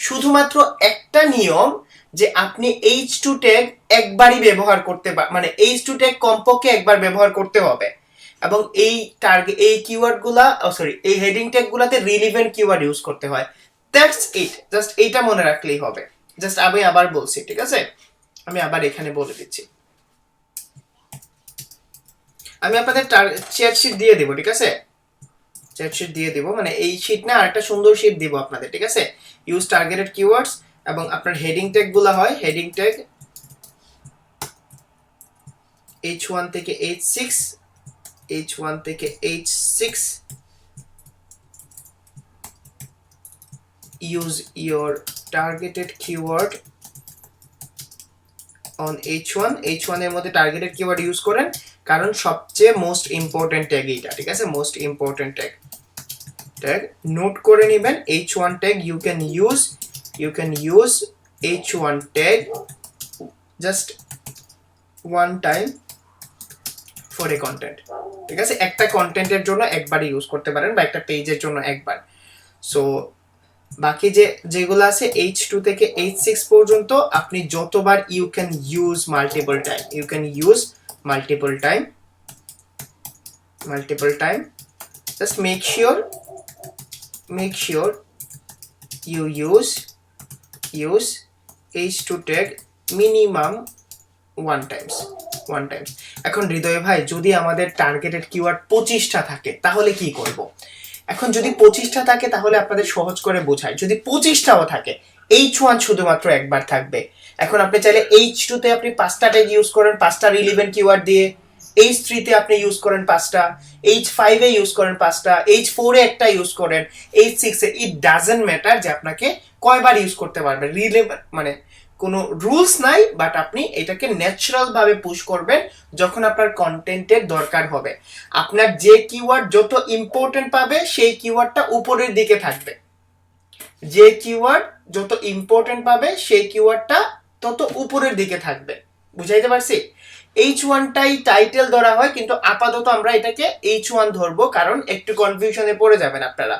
শুধুমাত্র একটা নিয়ম যে আপনি H2 ট্যাগ একবারই ব্যবহার করতে মানে H2 ট্যাগ কমপক্ষে একবার ব্যবহার করতে হবে, এবং এই টার্গেট এই কিওয়ার্ডগুলা সরি এই হেডিং ট্যাগগুলোতে রিলেভেন্ট কিওয়ার্ড ইউজ করতে হয়। দ্যাটস ইট, জাস্ট এইটা মনে রাখলেই হবে। জাস্ট আমি আবার বলছি, ঠিক আছে? আমি আবার এখানে বলে দিচ্ছি, আমি আপনাদের চেয়ার শিট দিয়ে দেবো, ঠিক আছে? চেয়ার শিট দিয়ে দিব, মানে এই শিট না আরেকটা সুন্দর শিট দিব আপনাদের, ঠিক আছে? ইউজ টার্গেটেড কিওয়ার্ডস, এবং আপনার হেডিং ট্যাগ গুলো হয় হেডিং ট্যাগ H1 থেকে H6, H1 থেকে H6, use your targeted keyword on H1। H1 এর মধ্যে টার্গেটেড কিওয়ার্ড ইউজ করেন, কারণ সবচেয়ে মোস্ট ইম্পর্টেন্ট ট্যাগ এইটা, ঠিক আছে? মোস্ট ইম্পর্টেন্ট ট্যাগ নোট করে নেবেন। H1 tag you can use H1 tag just one time for a content, ঠিক আছে? একটা কন্টেন্টের জন্য একবার ইউজ করতে পারেন, বা একটা পেজের জন্য একবার। সো বাকি যেগুলো আছে H2 থেকে H6 পর্যন্ত আপনি যতবার you can use multiple time, just make sure you use H2 tag minimum one times। এখন হৃদয় ভাই, যদি আমাদের টার্গেটেড কিওয়ার্ড 25টা থাকে তাহলে কি করব? এখন যদি 25টা থাকে তাহলে আপনাদের সহজ করে বোঝাই, যদি 25টাও থাকে H1 শুধুমাত্র একবার থাকবে। এখন আপনি চাইলে H2 তে আপনি 5টা ট্যাগ ইউজ করেন 5টা রিলেভেন্ট কিওয়ার্ড দিয়ে, H3 তে আপনি ইউজ করেন 5টা, H5 এ ইউজ করেন 5টা, H4 এ একটা ইউজ করেন, H6 A, it doesn't matter যে আপনাকে কয়বার ইউজ করতে পারবেন। রিলেভেন্ট মানে কোনো রুলস নাই, বাট আপনি এটাকে ন্যাচারাল ভাবে পুশ করবেন যখন আপনার কন্টেন্টের দরকার হবে। আপনার যে কিওয়ার্ড যত ইম্পর্টেন্ট পাবে সেই কিওয়ার্ডটা উপরের দিকে থাকবে, যে কিওয়ার্ড যত ইম্পর্টেন্ট পাবে সেই কিওয়ার্ডটা তত উপরের দিকে থাকবে। বুঝাইতে পারছি? H1 টাই টাইটেল ধরা হয়, কিন্তু আপাতত আমরা এটাকে H1 ধরবো, কারণ একটু কনফিউশনে পড়ে যাবেন আপনারা।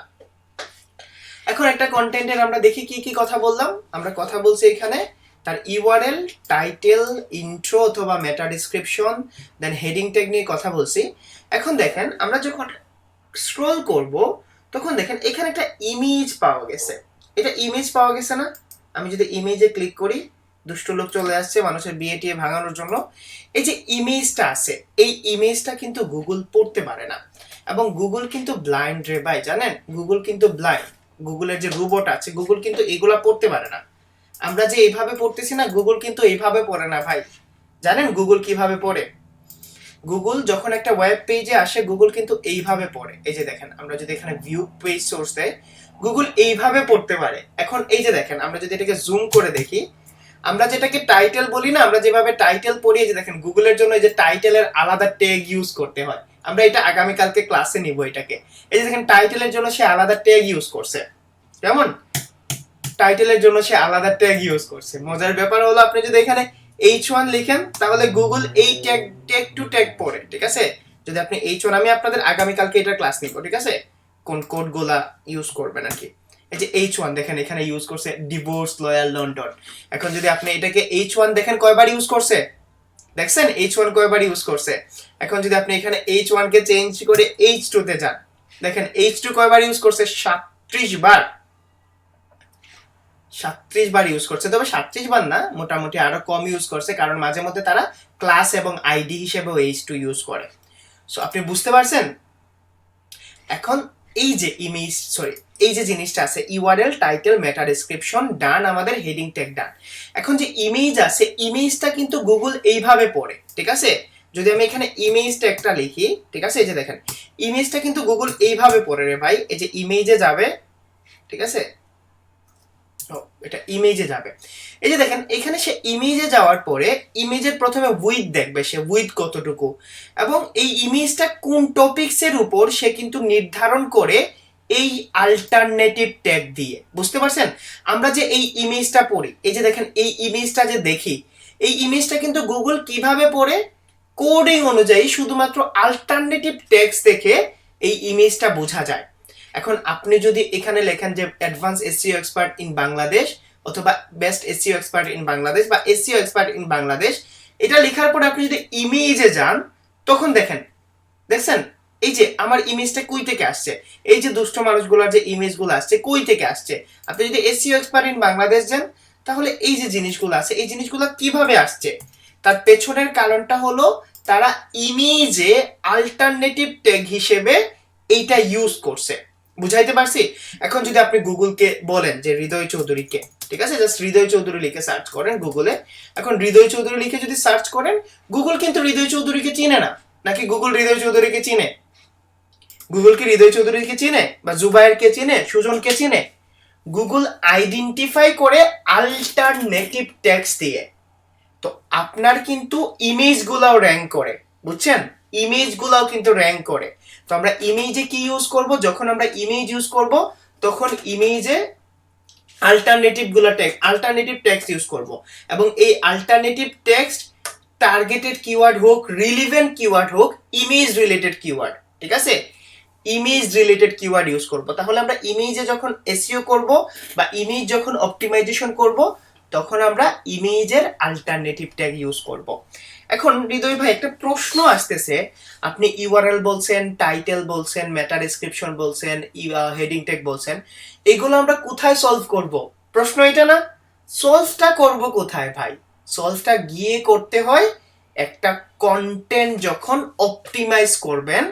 এখন একটা কন্টেন্টের আমরা দেখি কি কি কথা বললাম। আমরা কথা বলছি এখানে তার ইউআরএল, টাইটেল, ইন্ট্রো অথবা মেটা ডেসক্রিপশন, দেন হেডিং ট্যাগ নিয়ে কথা বলছি। এখন দেখেন আমরা যখন স্ক্রল করব তখন দেখেন এখানে একটা ইমেজ পাওয়া গেছে। এটা ইমেজ পাওয়া গেছে না? আমি যদি ইমেজে ক্লিক করি, দুষ্ট লোক চলে আসছে মানুষের বিয়ে টিয়ে ভাঙানোর জন্য। এই যে ইমেজটা আছে, এই ইমেজটা কিন্তু গুগল পড়তে পারে না, এবং গুগল কিন্তু ব্লাইন্ড রে ভাই, জানেন? গুগল কিন্তু ব্লাইন্ড। গুগলের যে রোবট আছে, গুগল কিন্তু এগুলা পড়তে পারে না। আমরা যে এইভাবে পড়তেছি না, গুগল কিন্তু এইভাবে পড়ে না ভাই। জানেন গুগল কিভাবে পড়ে? গুগল যখন একটা ওয়েব পেজে আসে, গুগল কিন্তু এইভাবে পড়ে। এই যে দেখেন, আমরা যদি এখানে ভিউ পেজ সোর্স দেয়, গুগল এইভাবে পড়তে পারে। এখন এই যে দেখেন, আমরা যদি এটাকে জুম করে দেখি, আমরা যেটাকে টাইটেল বলি না, আমরা যেভাবে টাইটেল পড়ি, এই যে দেখেন গুগলের জন্য এই যে টাইটেলের আলাদা ট্যাগ ইউজ করতে হয়। আমরা এটা আগামী কালকে ক্লাসে নিব এটাকে। এই যে দেখেন টাইটেলের জন্য সে আলাদা ট্যাগ ইউজ করছে। কেমন? টাইটেলের জন্য সে আলাদা ট্যাগ ইউজ করছে। মজার ব্যাপার হলো আপনি যদি এখানে H1 লিখেন, তাহলে গুগল এই ট্যাগ টু ট্যাগ পড়ে, ঠিক আছে? যদি আপনি H1, আমি আপনাদের আগামী কালকে এটা ক্লাস নিব, ঠিক আছে? কোন কোডগুলা ইউজ করবেন আর কি। এই যে H1 দেখেন এখানে ইউজ করছে ডিভোর্স লয়াল লন্ডন। এখন যদি আপনি এটাকে H1 দেখেন কয়বার ইউজ করছে, দেখছেন H1 কয়বার ইউজ করছে। এখন যদি আপনি এখানে H1 কে চেঞ্জ করে H2 তে যান, দেখেন H2 কয়বার ইউজ করছে, 37 বার। 37 বার ইউজ করছে, তবে 37 বার না, মোটামুটি আরো কম ইউজ করছে, কারণ মাঝে মধ্যে তারা ক্লাস এবং আইডি হিসেবে H2 ইউজ করে। সো আপনি বুঝতে পারছেন? এখন এই যে ইমেজ, সরি, এই যে জিনিসটা আছে ইউআরএল, টাইটেল, মেটা ডেসক্রিপশন ডান, আমাদের হেডিং ট্যাগ ডান। এখন যে ইমেজ আছে, ইমেজটা কিন্তু গুগল এইভাবে পড়ে, ঠিক আছে? যদি আমি এখানে ইমেজ ট্যাগটা লিখি, ঠিক আছে, এই যে দেখেন ইমেজটা কিন্তু গুগল এইভাবে পড়ে রে ভাই। এই যে ইমেজে যাবে, ঠিক আছে, এটা ইমেজে যাবে। এই যে দেখেন এখানে সে ইমেজে যাওয়ার পরে ইমেজের প্রথমে উইথ দেখবে, সে উইথ কতটুকু, এবং এই ইমেজটা কোন টপিকসের উপর সে কিন্তু নির্ধারণ করে এই অল্টারনেটিভ ট্যাগ দিয়ে। বুঝতে পারছেন? আমরা যে এই ইমেজটা পড়ি, এই যে দেখেন এই ইমেজটা যে দেখি, এই ইমেজটা কিন্তু গুগল কিভাবে পড়ে, কোডিং অনুযায়ী শুধুমাত্র অল্টারনেটিভ ট্যাগস দেখে এই ইমেজটা বোঝা যায়। এখন আপনি যদি এখানে লেখেন যে advance SEO expert in Bangladesh অথবা best SEO expert in Bangladesh বা এসইও এক্সপার্ট ইন বাংলাদেশ, এটা লেখার পরে আপনি যদি ইমেজে যান, তখন দেখেন, দেখছেন এই যে আমার ইমেজটা কই থেকে আসছে, এই যে দুষ্ট মানুষগুলোর যে ইমেজগুলো আসছে কই থেকে আসছে। আপনি যদি এসইও এক্সপার্ট ইন বাংলাদেশ যান, তাহলে এই যে জিনিসগুলো আছে, এই জিনিসগুলো কিভাবে আসছে, তার পেছনের কারণটা হলো তারা ইমেজে অল্টারনেটিভ ট্যাগ হিসেবে এইটা ইউজ করছে। বুঝাইতে পারছি? এখন যদি আপনি গুগলকে বলেন যে হৃদয় চৌধুরীকে, ঠিক আছে, জাস্ট হৃদয় চৌধুরী লিখে সার্চ করেন গুগলে। এখন হৃদয় চৌধুরী লিখে যদি সার্চ করেন, গুগল কিন্তু হৃদয় চৌধুরীকে চিনে না। নাকি গুগল হৃদয় চৌধুরীকে চিনে? গুগল কি হৃদয় চৌধুরীকে চিনে বা জুবায়েরকে চিনে, সুজনকে চিনে? গুগল আইডেন্টিফাই করে অল্টারনেটিভ ট্যাগস দিয়ে। তো আপনার কিন্তু ইমেজগুলাও র্যাঙ্ক করে, বুঝছেন? ইমেজগুলাও কিন্তু র্যাঙ্ক করে। তো আমরা ইমেজে কি ইউজ করব? যখন আমরা ইমেজ ইউজ করব, তখন ইমেজে অল্টারনেটিভ টেক্সট ইউজ করব, এবং এই অল্টারনেটিভ টেক্সট টার্গেটেড কিওয়ার্ড হোক, রিলেভেন্ট কিওয়ার্ড হোক, ইমেজ রিলেটেড কিওয়ার্ড, ঠিক আছে, ইমেজ রিলেটেড কিওয়ার্ড ইউজ করব। তাহলে আমরা ইমেজে যখন এসইও করব বা ইমেজ যখন অপটিমাইজেশন করব, তখন আমরা ইমেজের অল্টারনেটিভ ট্যাগ ইউজ করব। এখন হৃদয় ভাই একটা প্রশ্ন আসতেছে, আপনি ইউআরএল বলছেন, টাইটেল বলছেন, মেটা ডেসক্রিপশন বলছেন, হেডিং ট্যাগ বলছেন, এগুলো আমরা কোথায় সলভ করব? প্রশ্ন এটা না? সলভটা করব কোথায় ভাই? সলভটা গিয়ে করতে হয় একটা কন্টেন্ট যখন অপটিমাইজ করবেন,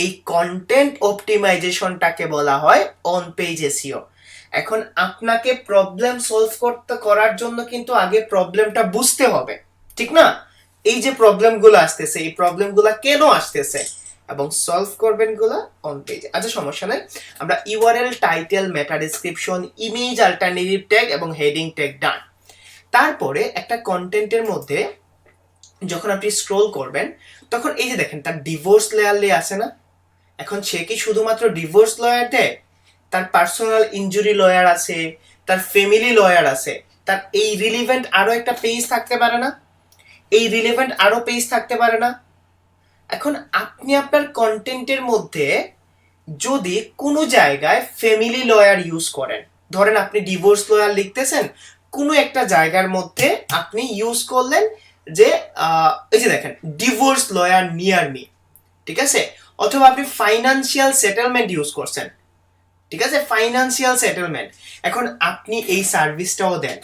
এই কন্টেন্ট অপটিমাইজেশনটাকে বলা হয় অন পেজ এসইও। এখন আপনাকে প্রবলেম সলভ করার জন্য কিন্তু আগে প্রবলেমটা বুঝতে হবে, ঠিক না? এই যে প্রবলেমগুলো আসতেছে, এই প্রবলেমগুলো কেন আসতেছে, এবং সলভ করবেন গুলো অন পেজে। আচ্ছা সমস্যা নাই, আমরা ইউআরএল, টাইটেল, মেটা ডেসক্রিপশন, ইমেজ, অল্টারনেটিভ ট্যাগ এবং হেডিং ট্যাগ ডান। তারপরে একটা কন্টেন্টের মধ্যে যখন আপনি স্ক্রল করবেন তখন এই যে দেখেন তার ডিভোর্স লেয়ার আছে না? এখন সে কি শুধুমাত্র ডিভোর্স লয়ার দেয়? তার পার্সোনাল ইনজুরি লয়ার আছে, তার ফ্যামিলি লয়ার আছে, তার এই রিলিভেন্ট আরো একটা পেজ থাকতে পারে না? এই রিলেভেন্ট আরো পেজ থাকতে পারে না? এখন আপনি আপনার কন্টেন্টের মধ্যে যদি কোনো জায়গায় ফ্যামিলি লয়ার ইউজ করেন, ধরেন আপনি ডিভোর্স লয়ার লিখতেছেন, কোনো একটা জায়গার মধ্যে আপনি ইউজ করলেন যে এই যে দেখেন ডিভোর্স লয়ার নিয়ার মি, ঠিক আছে? অথবা আপনি ফাইনান্সিয়াল সেটেলমেন্ট ইউজ করছেন, ঠিক আছে? Financial settlement. এখন আপনি এই সার্ভিসটাও দেন,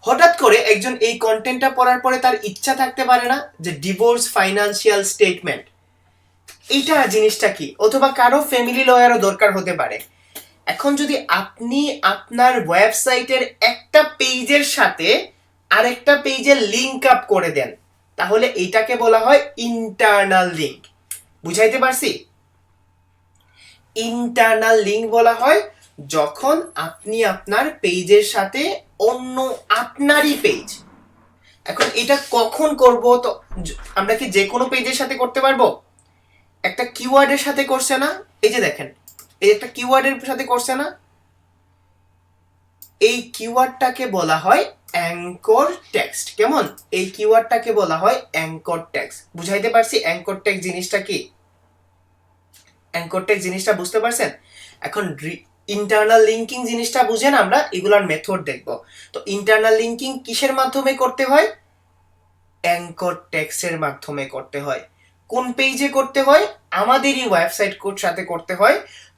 হঠাৎ করে একজন এই কন্টেন্টটা পড়ার পরে তার ইচ্ছা থাকতে পারে না যে ডিভোর্স ফাইনান্সিয়াল স্টেটমেন্ট এইটা জিনিসটা কি, অথবা কারো ফ্যামিলি লয়ারও দরকার হতে পারে। এখন যদি আপনি আপনার ওয়েবসাইটের একটা পেজের সাথে আরেকটা পেজের লিংক আপ করে দেন, তাহলে এইটাকে বলা হয় ইন্টারনাল লিংক। বুঝাইতে পারছি? ইন্টারনাল লিংক বলা হয় যখন আপনি আপনার পেজের সাথে অন্য আপনারই পেজ। এখন এটা কখন করব? তো আমরা কি যে কোনো পেজের সাথে করতে পারবো? একটা কিওয়ার্ডের সাথে করছে না? এই যে দেখেন, এই একটা কিওয়ার্ডের সাথে করছে না? এই কিওয়ার্ডটাকে বলা হয় অ্যাঙ্কর টেক্সট। কেমন? এই কিওয়ার্ডটাকে বলা হয় অ্যাঙ্কর টেক্সট। বুঝাইতে পারছি অ্যাঙ্কর টেক্সট জিনিসটা কি? অ্যাঙ্কর টেক্সট জিনিসটা বুঝতে পারছেন? এখন ইন্টারনাল লিঙ্কিং জিনিসটা বুঝেন, আমরা এগুলার মেথড দেখব। তো ইন্টারনাল লিঙ্কিং কিসের মাধ্যমে করতে হয়? অ্যাঙ্কর টেক্সটের মাধ্যমে করতে হয়। কোন পেজে করতে হয়? আমাদেরই ওয়েবসাইট কোড সাথে করতে হয়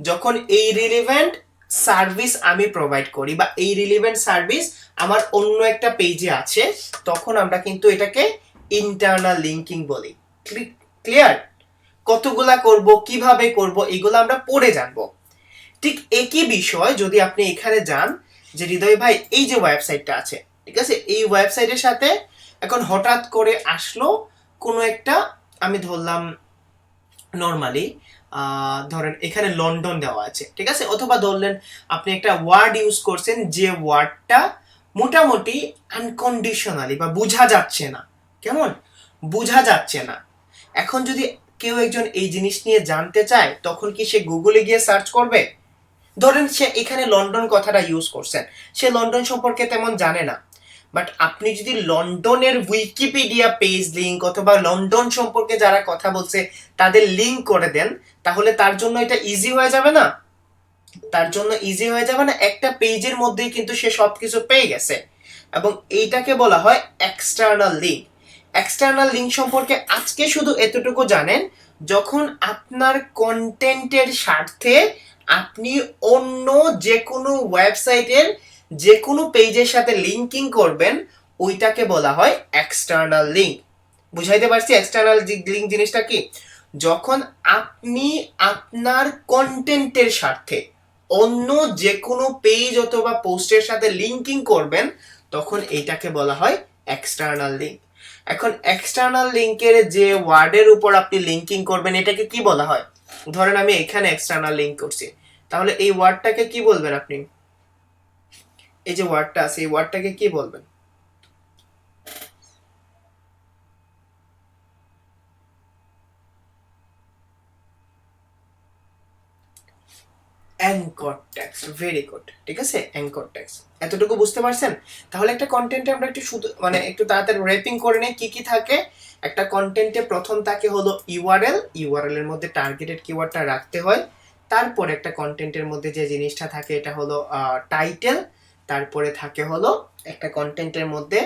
যখন এই রিলেভেন্ট সার্ভিস আমি প্রোভাইড করি, বা এই রিলেভেন্ট সার্ভিস আমার অন্য একটা পেজে আছে, তখন আমরা কিন্তু এটাকে ইন্টারনাল লিঙ্কিং বলি। ক্লিয়ার? কতগুলা করব, কিভাবে করব, এগুলো আমরা পড়ে জানবো। ঠিক একই বিষয় যদি আপনি এখানে যান, যে হৃদয় ভাই এই যে ওয়েবসাইটটা আছে, ঠিক আছে, এই ওয়েবসাইটের সাথে এখন হঠাৎ করে আসলো কোনো একটা, আমি ধরলাম নর্মালি ধরেন এখানে লন্ডন দেওয়া আছে, ঠিক আছে, অথবা ধরলেন আপনি একটা ওয়ার্ড ইউজ করছেন যে ওয়ার্ডটা মোটামুটি আনকন্ডিশনালি বা বোঝা যাচ্ছে না। কেমন? বোঝা যাচ্ছে না। এখন যদি কেউ একজন এই জিনিস নিয়ে জানতে চায়, তখন কি সে গুগলে গিয়ে সার্চ করবে? ধরেন সে এখানে লন্ডন কথাটা ইউজ করছেন, সে লন্ডন সম্পর্কে তেমন জানে না, বাট আপনি যদি লন্ডনের উইকিপিডিয়া পেজ লিংক অথবা লন্ডন সম্পর্কে যারা কথা বলছে তাদের লিংক করে দেন, তাহলে তার জন্য এটা ইজি হয়ে যাবে না? তার জন্য ইজি হয়ে যাবে না? একটা পেজের মধ্যেই কিন্তু সে সবকিছু পেয়ে গেছে। এবং এইটাকে বলা হয় এক্সটার্নাল লিংক। এক্সটার্নাল লিংক সম্পর্কে আজকে শুধু এতটুকু জানেন, যখন আপনার কন্টেন্টের স্বার্থে আপনি অন্য যে কোনো ওয়েবসাইটের যে কোনো পেজের সাথে লিংকিং করবেন, ওইটাকে বলা হয় এক্সটার্নাল লিংক। বুঝাইতে পারছি এক্সটার্নাল লিংক জিনিসটা কি? যখন আপনি আপনার কন্টেন্টের স্বার্থে অন্য যে কোনো পেজ অথবা পোস্টের সাথে লিংকিং করবেন, তখন এইটাকে বলা হয় এক্সটার্নাল লিংক। এখন এক্সটার্নাল লিংকের যে ওয়ার্ডের উপর আপনি লিংকিং করবেন, এটাকে কি বলা হয়? ধরেন আমি এখানে এক্সটার্নাল লিংক করছি, তাহলে এই ওয়ার্ডটাকে কি বলবেন আপনি? এই যে ওয়ার্ডটা আছে, এই ওয়ার্ডটাকে কি বলবেন? Anchor text. ভেরি গুড, ঠিক আছে, অ্যাঙ্কর টেক্সট। এতটুকু বুঝতে পারছেন? তাহলে একটা কন্টেন্টে আমরা একটু শুধু মানে একটু তাড়াতাড়ি র্যাপিং করে নেই কি কি থাকে। একটা কন্টেন্টে প্রথম থাকে হলো ইউআরএল, ইউআরএল এর মধ্যে টার্গেটেড কিওয়ার্ডটা রাখতে হয়। তারপর একটা কন্টেন্টের মধ্যে যে জিনিসটা থাকে এটা হলো টাইটেল। তারপরে থাকে হলো একটা কন্টেন্টের মধ্যে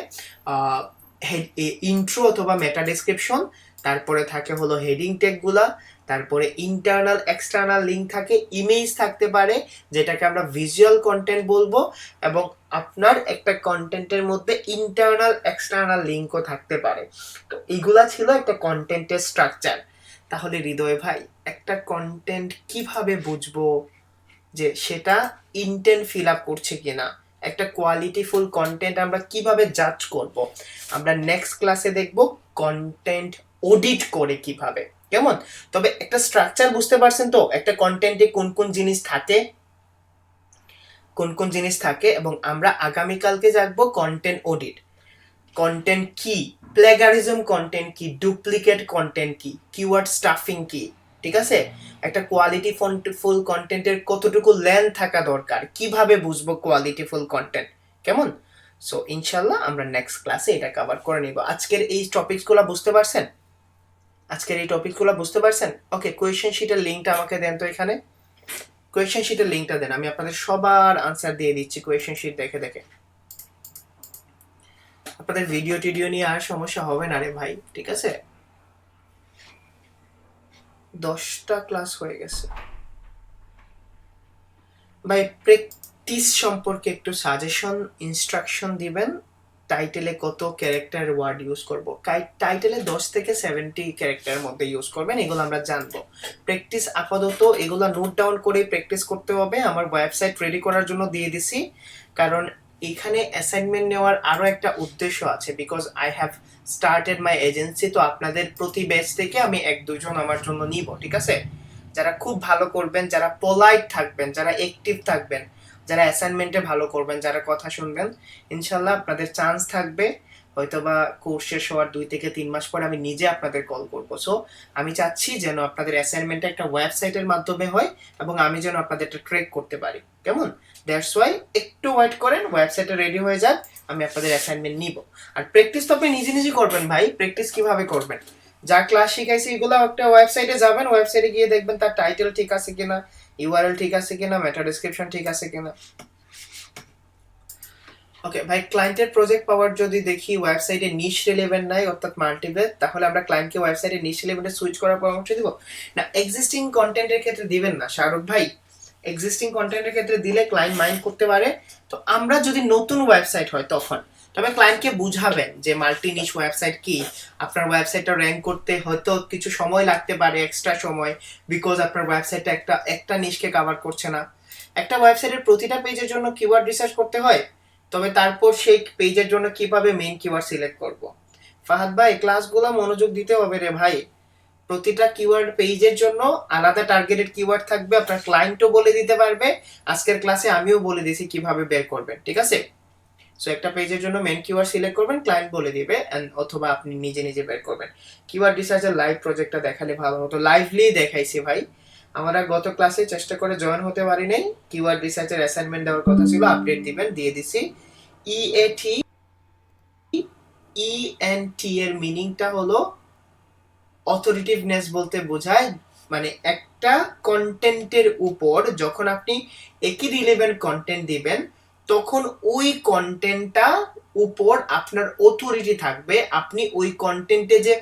ইন্ট্রো অথবা মেটা ডেসক্রিপশন। তারপরে থাকে হলো হেডিং ট্যাগগুলা। তারপরে ইন্টারনাল এক্সটার্নাল লিংক থাকে, ইমেজ থাকতে পারে যেটাকে আমরা ভিজুয়াল কন্টেন্ট বলবো, এবং আপনার একটা কন্টেন্টের মধ্যে ইন্টারনাল এক্সটার্নাল লিংকও থাকতে পারে। তো এইগুলা ছিল একটা কন্টেন্টের স্ট্রাকচার। তাহলে হৃদয় ভাই একটা কন্টেন্ট কিভাবে বুঝবো, যে সেটা ইন্টেন্ট ফিল আপ করছে কিনা, একটা কোয়ালিটিফুল কন্টেন্ট আমরা কিভাবে জাজ করব, আমরা নেক্সট ক্লাসে দেখব কন্টেন্ট অডিট করে কিভাবে, কেমন? তবে একটা স্ট্রাকচার বুঝতে পারছেন তো, একটা কন্টেন্টে কোন কোন জিনিস থাকে, কোন কোন জিনিস থাকে, এবং আমরা আগামীকালকে জানবো কন্টেন্ট অডিট, কন্টেন্ট কি, প্লেগারিজম কন্টেন্ট কি, ডুপ্লিকেট কন্টেন্ট কি, কিওয়ার্ড স্টাফিং কি, ঠিক আছে? একটা কোয়ালিটি ফুল কন্টেন্টের কতটুকু লেন্থ থাকা দরকার, কিভাবে বুঝবো কোয়ালিটিফুল কন্টেন্ট, কেমন? সো ইনশাল্লাহ আমরা নেক্সট ক্লাসে এটা কভার করে নিব। আজকের এই টপিকসগুলো বুঝতে পারছেন? আজকের এই টপিকগুলো বুঝতে পারছেন? ওকে, কোয়েশ্চেন শিটের লিঙ্কটা আমাকে দেন তো, এখানে কোয়েশ্চেন শিটের লিঙ্কটা দেন, আমি আপনাদের সবার আনসার দিয়ে দিচ্ছি কোয়েশ্চেন শিট দেখে দেখে। আপনাদের ভিডিও টিডিও নিয়ে আর সমস্যা হবে না রে ভাই, ঠিক আছে? 10টা ক্লাস হয়ে গেছে ভাই। প্র্যাকটিস সম্পর্কে একটু সাজেশন, ইনস্ট্রাকশন দিবেন। টাইটেলে কত ক্যারেক্টার ওয়ার্ড ইউজ করব, টাইটেলে 10 থেকে 70 ক্যারেক্টারের মধ্যে ইউজ করবেন, এগুলো আমরা জানবো। প্র্যাকটিস আপাতত এগুলো নোট ডাউন করে প্র্যাকটিস করতে হবে। আমার ওয়েবসাইট রেডি করার জন্য দিয়ে দিছি, কারণ এখানে অ্যাসাইনমেন্ট নেওয়ার আরো একটা উদ্দেশ্য আছে, because I have started my agency. তো আপনাদের প্রতি ব্যাচ থেকে আমি 1-2 জন আমার জন্য নিব, ঠিক আছে? যারা খুব ভালো করবেন, যারা পোলাইট থাকবেন, যারা অ্যাক্টিভ থাকবেন, যারা অ্যাসাইনমেন্টে ভালো করবেন, যারা কথা শুনবেন, ইনশাল্লাহ আপনাদের চান্স থাকবে। হয়তোবা কোর্স শেষ হওয়ার 2 থেকে 3 মাস পরে আমি নিজে আপনাদের কল করবো। সো আমি চাচ্ছি যেন আপনাদের অ্যাসাইনমেন্টটা একটা ওয়েবসাইটের মাধ্যমে হয়, এবং আমি যেন আপনাদেরটা ট্র্যাক করতে পারি, কেমন? দ্যাটস ওয়াই একটু ওয়েট করেন, ওয়েবসাইটটা রেডি হয়ে যাক, আমি আপনাদের অ্যাসাইনমেন্ট নিব। আর প্র্যাকটিস তো আপনি নিজে নিজে করবেন ভাই। প্র্যাকটিস কিভাবে করবেন? যা ক্লাস শিখাইছি এগুলো একটা ওয়েবসাইটে যাবেন, ওয়েবসাইটে গিয়ে দেখবেন তার টাইটেল ঠিক আছে কিনা, ইউআরএল ঠিক আছে কিনা, মেটা ডেসক্রিপশন ঠিক আছে কিনা। ওকে ভাই, ক্লায়েন্টের প্রজেক্ট পাওয়ার যদি দেখি ওয়েবসাইটে নিশ রিলেভেন্ট নাই, অর্থাৎ মাল্টিপেজ, তাহলে আমরা ক্লায়েন্টকে ওয়েবসাইটে নিশ রিলেভেন্টে সুইচ করার পরামর্শ দিব না। এক্সিস্টিং কন্টেন্টের ক্ষেত্রে দিবেন না শাহরুখ ভাই। এক্সিস্টিং কন্টেন্টের ক্ষেত্রে দিলে ক্লায়েন্ট মাইন্ড করতে পারে। তো আমরা যদি নতুন ওয়েবসাইট হয় তখন, তবে ক্লায়েন্টকে বুঝাবেন যে মাল্টি নিশ ওয়েবসাইট কি, আপনার ওয়েবসাইটটা র্যাঙ্ক করতে হয়তো কিছু সময় লাগতে পারে, এক্সট্রা সময়, বিকজ আপনার ওয়েবসাইটটা একটা নিশকে কভার করছে না। একটা ওয়েবসাইটের প্রতিটা পেজের জন্য কিওয়ার্ড রিসার্চ করতে হয়, তবে তারপর সেই পেজের জন্য কিভাবে মেইন কিওয়ার্ড সিলেক্ট করব। ফাহাদ ভাই, ক্লাসগুলো মনোযোগ দিতে হবে রে ভাই। প্রতিটা কিওয়ার্ড পেজের জন্য আলাদা টার্গেটেড কিওয়ার্ড থাকবে, আপনার ক্লায়েন্টও বলে দিতে পারবে। আজকের ক্লাসে আমিও বলে দিয়েছি কিভাবে বের করবেন, ঠিক আছে? সো একটা পেজের জন্য মেইন কিওয়ার্ড সিলেক্ট করবেন, ক্লায়েন্ট বলে দিবে, অথবা আপনি নিজে নিজে বের করবেন। কিওয়ার্ড রিসার্চের লাইভ প্রজেক্টটা দেখালে ভালো হতো, লাইভলি দেখাইছি ভাই। আমরা গত ক্লাসে চেষ্টা করে জয়েন হতে পারি নাই। কিওয়ার্ড রিসার্চের অ্যাসাইনমেন্ট দেওয়ার কথা ছিল, আপডেট দিবেন, দিয়ে দিছি। ইএটি ইএনটি এর মিনিংটা হলো অথরিটিভনেস বলতে বোঝায়, মানে একটা কন্টেন্টের উপর যখন আপনি একই রিলেভেন্ট কন্টেন্ট দিবেন, তখন ওই কন্টেন্টটা উপর আপনার অথরিটি থাকবে। আপনি ওই কন্টেন্টে যে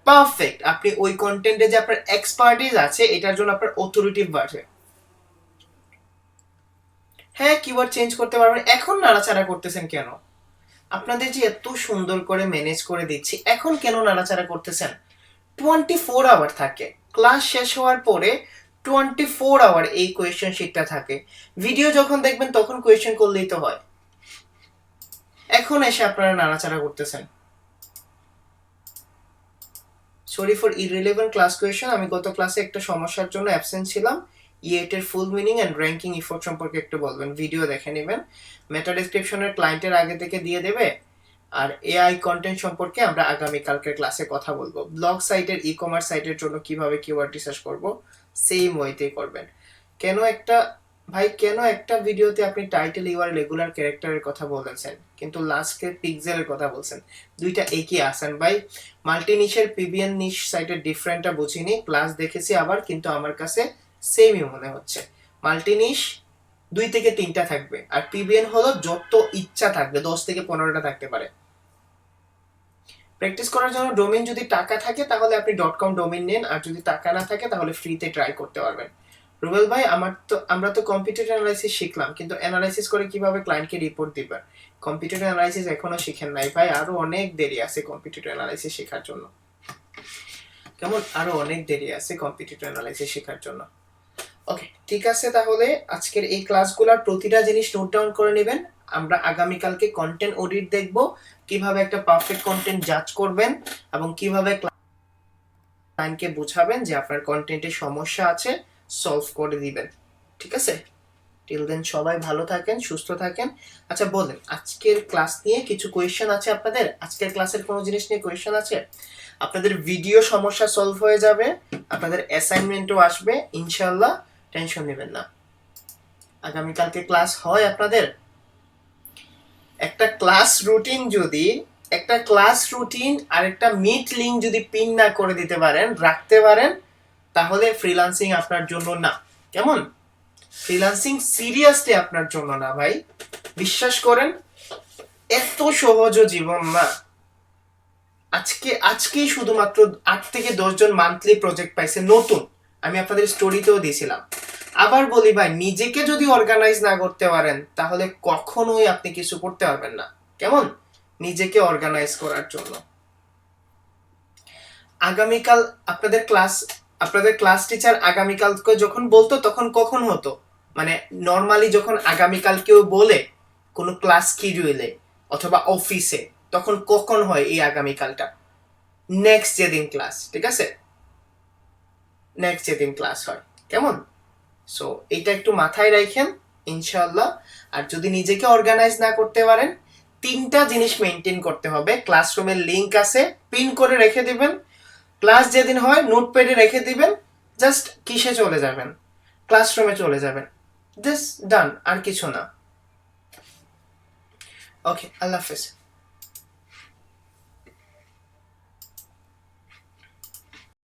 পারফেক্ট, আপনি ওই কন্টেন্টে যে আপনার এক্সপার্টিস আছে, এটার জন্য আপনার অথরিটি বাড়বে। হ্যাঁ, কিওয়ার্ড চেঞ্জ করতে পারবেন। এখন নাড়াচাড়া করতেছেন কেন? আপনাদের যে এত সুন্দর করে ম্যানেজ করে দিচ্ছি, এখন কেন নাড়াচাড়া করতেছেন? 24 আওয়ার থাকে, ক্লাস শেষ হওয়ার পরে 24 আওয়ার এই কোয়েশ্চেন শিটটা থাকে। ভিডিও যখন দেখবেন তখন কোয়েশ্চেন করলেই তো হয়। এখন এসে আপনারা নাড়াচাড়া করতেছেন। Sorry for irrelevant class question. আমি গত ক্লাসে একটা সমস্যার জন্য অ্যাবসেন্ট ছিলাম। ইএট এর full meaning and ranking effort সম্পর্কে একটু বলবেন, ভিডিও দেখে নেবেন। মেটা ডেসক্রিপশনের ক্লায়েন্টের আগে থেকে দিয়ে দেবে। আর এআই কন্টেন্ট সম্পর্কে আমরা আগামী কালকের ক্লাসে কথা বলবো। ব্লগ সাইটের, ই কমার্স সাইটের জন্য কিভাবে কিওয়ার্ড রিসার্চ করব, সেম ওয়েতেই করবেন। কেন একটা ভাই, কেন একটা ভিডিওতে আপনি টাইটেল ইউআর রেগুলার ক্যারেক্টারের কথা বলেছেন, কিন্তু লাস্টে পিক্সেলের কথা বলছেন? দুইটা একই আছেন ভাই। মাল্টি নিশের পিবিএন নিশ সাইটের ডিফারেন্টটা বুঝিনি, ক্লাস দেখেছি আবার, কিন্তু আমার কাছে সেমই মনে হচ্ছে। মাল্টি নিশ 2 থেকে 3টা থাকবে, আর পিবিএন হলো যত ইচ্ছা থাকবে, 10 থেকে 15টা থাকতে পারে। প্র্যাকটিস করার জন্য ডোমেইন যদি টাকা থাকে তাহলে আপনি .com ডোমেইন নেন, আর যদি টাকা না থাকে তাহলে ফ্রিতে ট্রাই করতে পারবেন। রুবেল ভাই, আমরা তো কম্পিউটার অ্যানালাইসিস শিখলাম, কিন্তু অ্যানালাইসিস করে কিভাবে ক্লায়েন্টকে রিপোর্ট দিবেন? কম্পিউটার অ্যানালাইসিস এখনো শিখেন নাই ভাই, আরো অনেক দেরি আছে কম্পিউটার অ্যানালাইসিস শেখার জন্য। কেমন? আরো অনেক দেরি আছে কম্পিউটার অ্যানালাইসিস শেখার জন্য। ওকে, ঠিক আছে, তাহলে আজকের এই ক্লাসগুলোর প্রতিটা জিনিস নোট ডাউন করে নেবেন। আমরা আগামীকালকে কন্টেন্ট অডিট দেখব, কিভাবে একটা পারফেক্ট কন্টেন্ট জাজ করবেন এবং কিভাবে ক্লায়েন্টকে বোঝাবেন যে আপনার কন্টেন্টে সমস্যা আছে, সলভ করে দিবেন। ঠিক আছে, টিল দেন সবাই ভালো থাকেন, সুস্থ থাকেন। আচ্ছা বলেন, আজকের ক্লাস নিয়ে কিছু কোয়েশ্চেন আছে আপনাদের? আজকের ক্লাসের কোনো জিনিস নিয়ে কোয়েশ্চেন আছে? আপনাদের ভিডিও সমস্যা সলভ হয়ে যাবে, আপনাদের অ্যাসাইনমেন্টও আসবে ইনশাআল্লাহ, টেনশন নেবেন না। আগামীকালকে ক্লাস হয় আপনাদের? একটা ক্লাস রুটিন আর একটা মিট লিংক যদি পিন না করে দিতে পারেন, রাখতে পারেন, তাহলে ফ্রিল্যান্সিং আপনার জন্য না। কেমন? ফ্রিল্যান্সিং সিরিয়াসলি আপনার জন্য না ভাই, বিশ্বাস করেন, এত সহজ জীবন না। আজকেই শুধুমাত্র 8 থেকে 10 জন মান্থলি প্রজেক্ট পাইছে নতুন, আমি আপনাদের স্টোরিতেও দিয়েছিলাম। আবার বলি ভাই, নিজেকে যদি অর্গানাইজ না করতে পারেন তাহলে কখনোই আপনি কিছু করতে পারবেন না। কেমন? নিজেকে অর্গানাইজ করার জন্য আগামীকাল আপনাদের ক্লাস টিচার আগামীকালকে যখন বলতো তখন কখন হতো, মানে নর্মালি যখন আগামীকাল কেউ বলে কোনো ক্লাস শিডিউলে অথবা অফিসে, তখন কখন হয় এই আগামীকালটা? নেক্সট যেদিন ক্লাস, ঠিক আছে, নেক্সট যেদিন ক্লাস হয়। কেমন? সো এটা একটু মাথায় রাখেন ইনশাআল্লাহ। আর যদি নিজেকে অর্গানাইজ না করতে পারেন, 3টা জিনিস মেনটেন করতে হবে। ক্লাসরুমের লিংক আছে, পিন করে রেখে দিবেন। ক্লাস যেদিন হয় নোটপ্যাডে রেখে দিবেন, জাস্ট কিসে চলে যাবেন, ক্লাসরুমে চলে যাবেন, জাস্ট ডান, আর কিছু না। ওকে, আল্লাহ হাফেজ।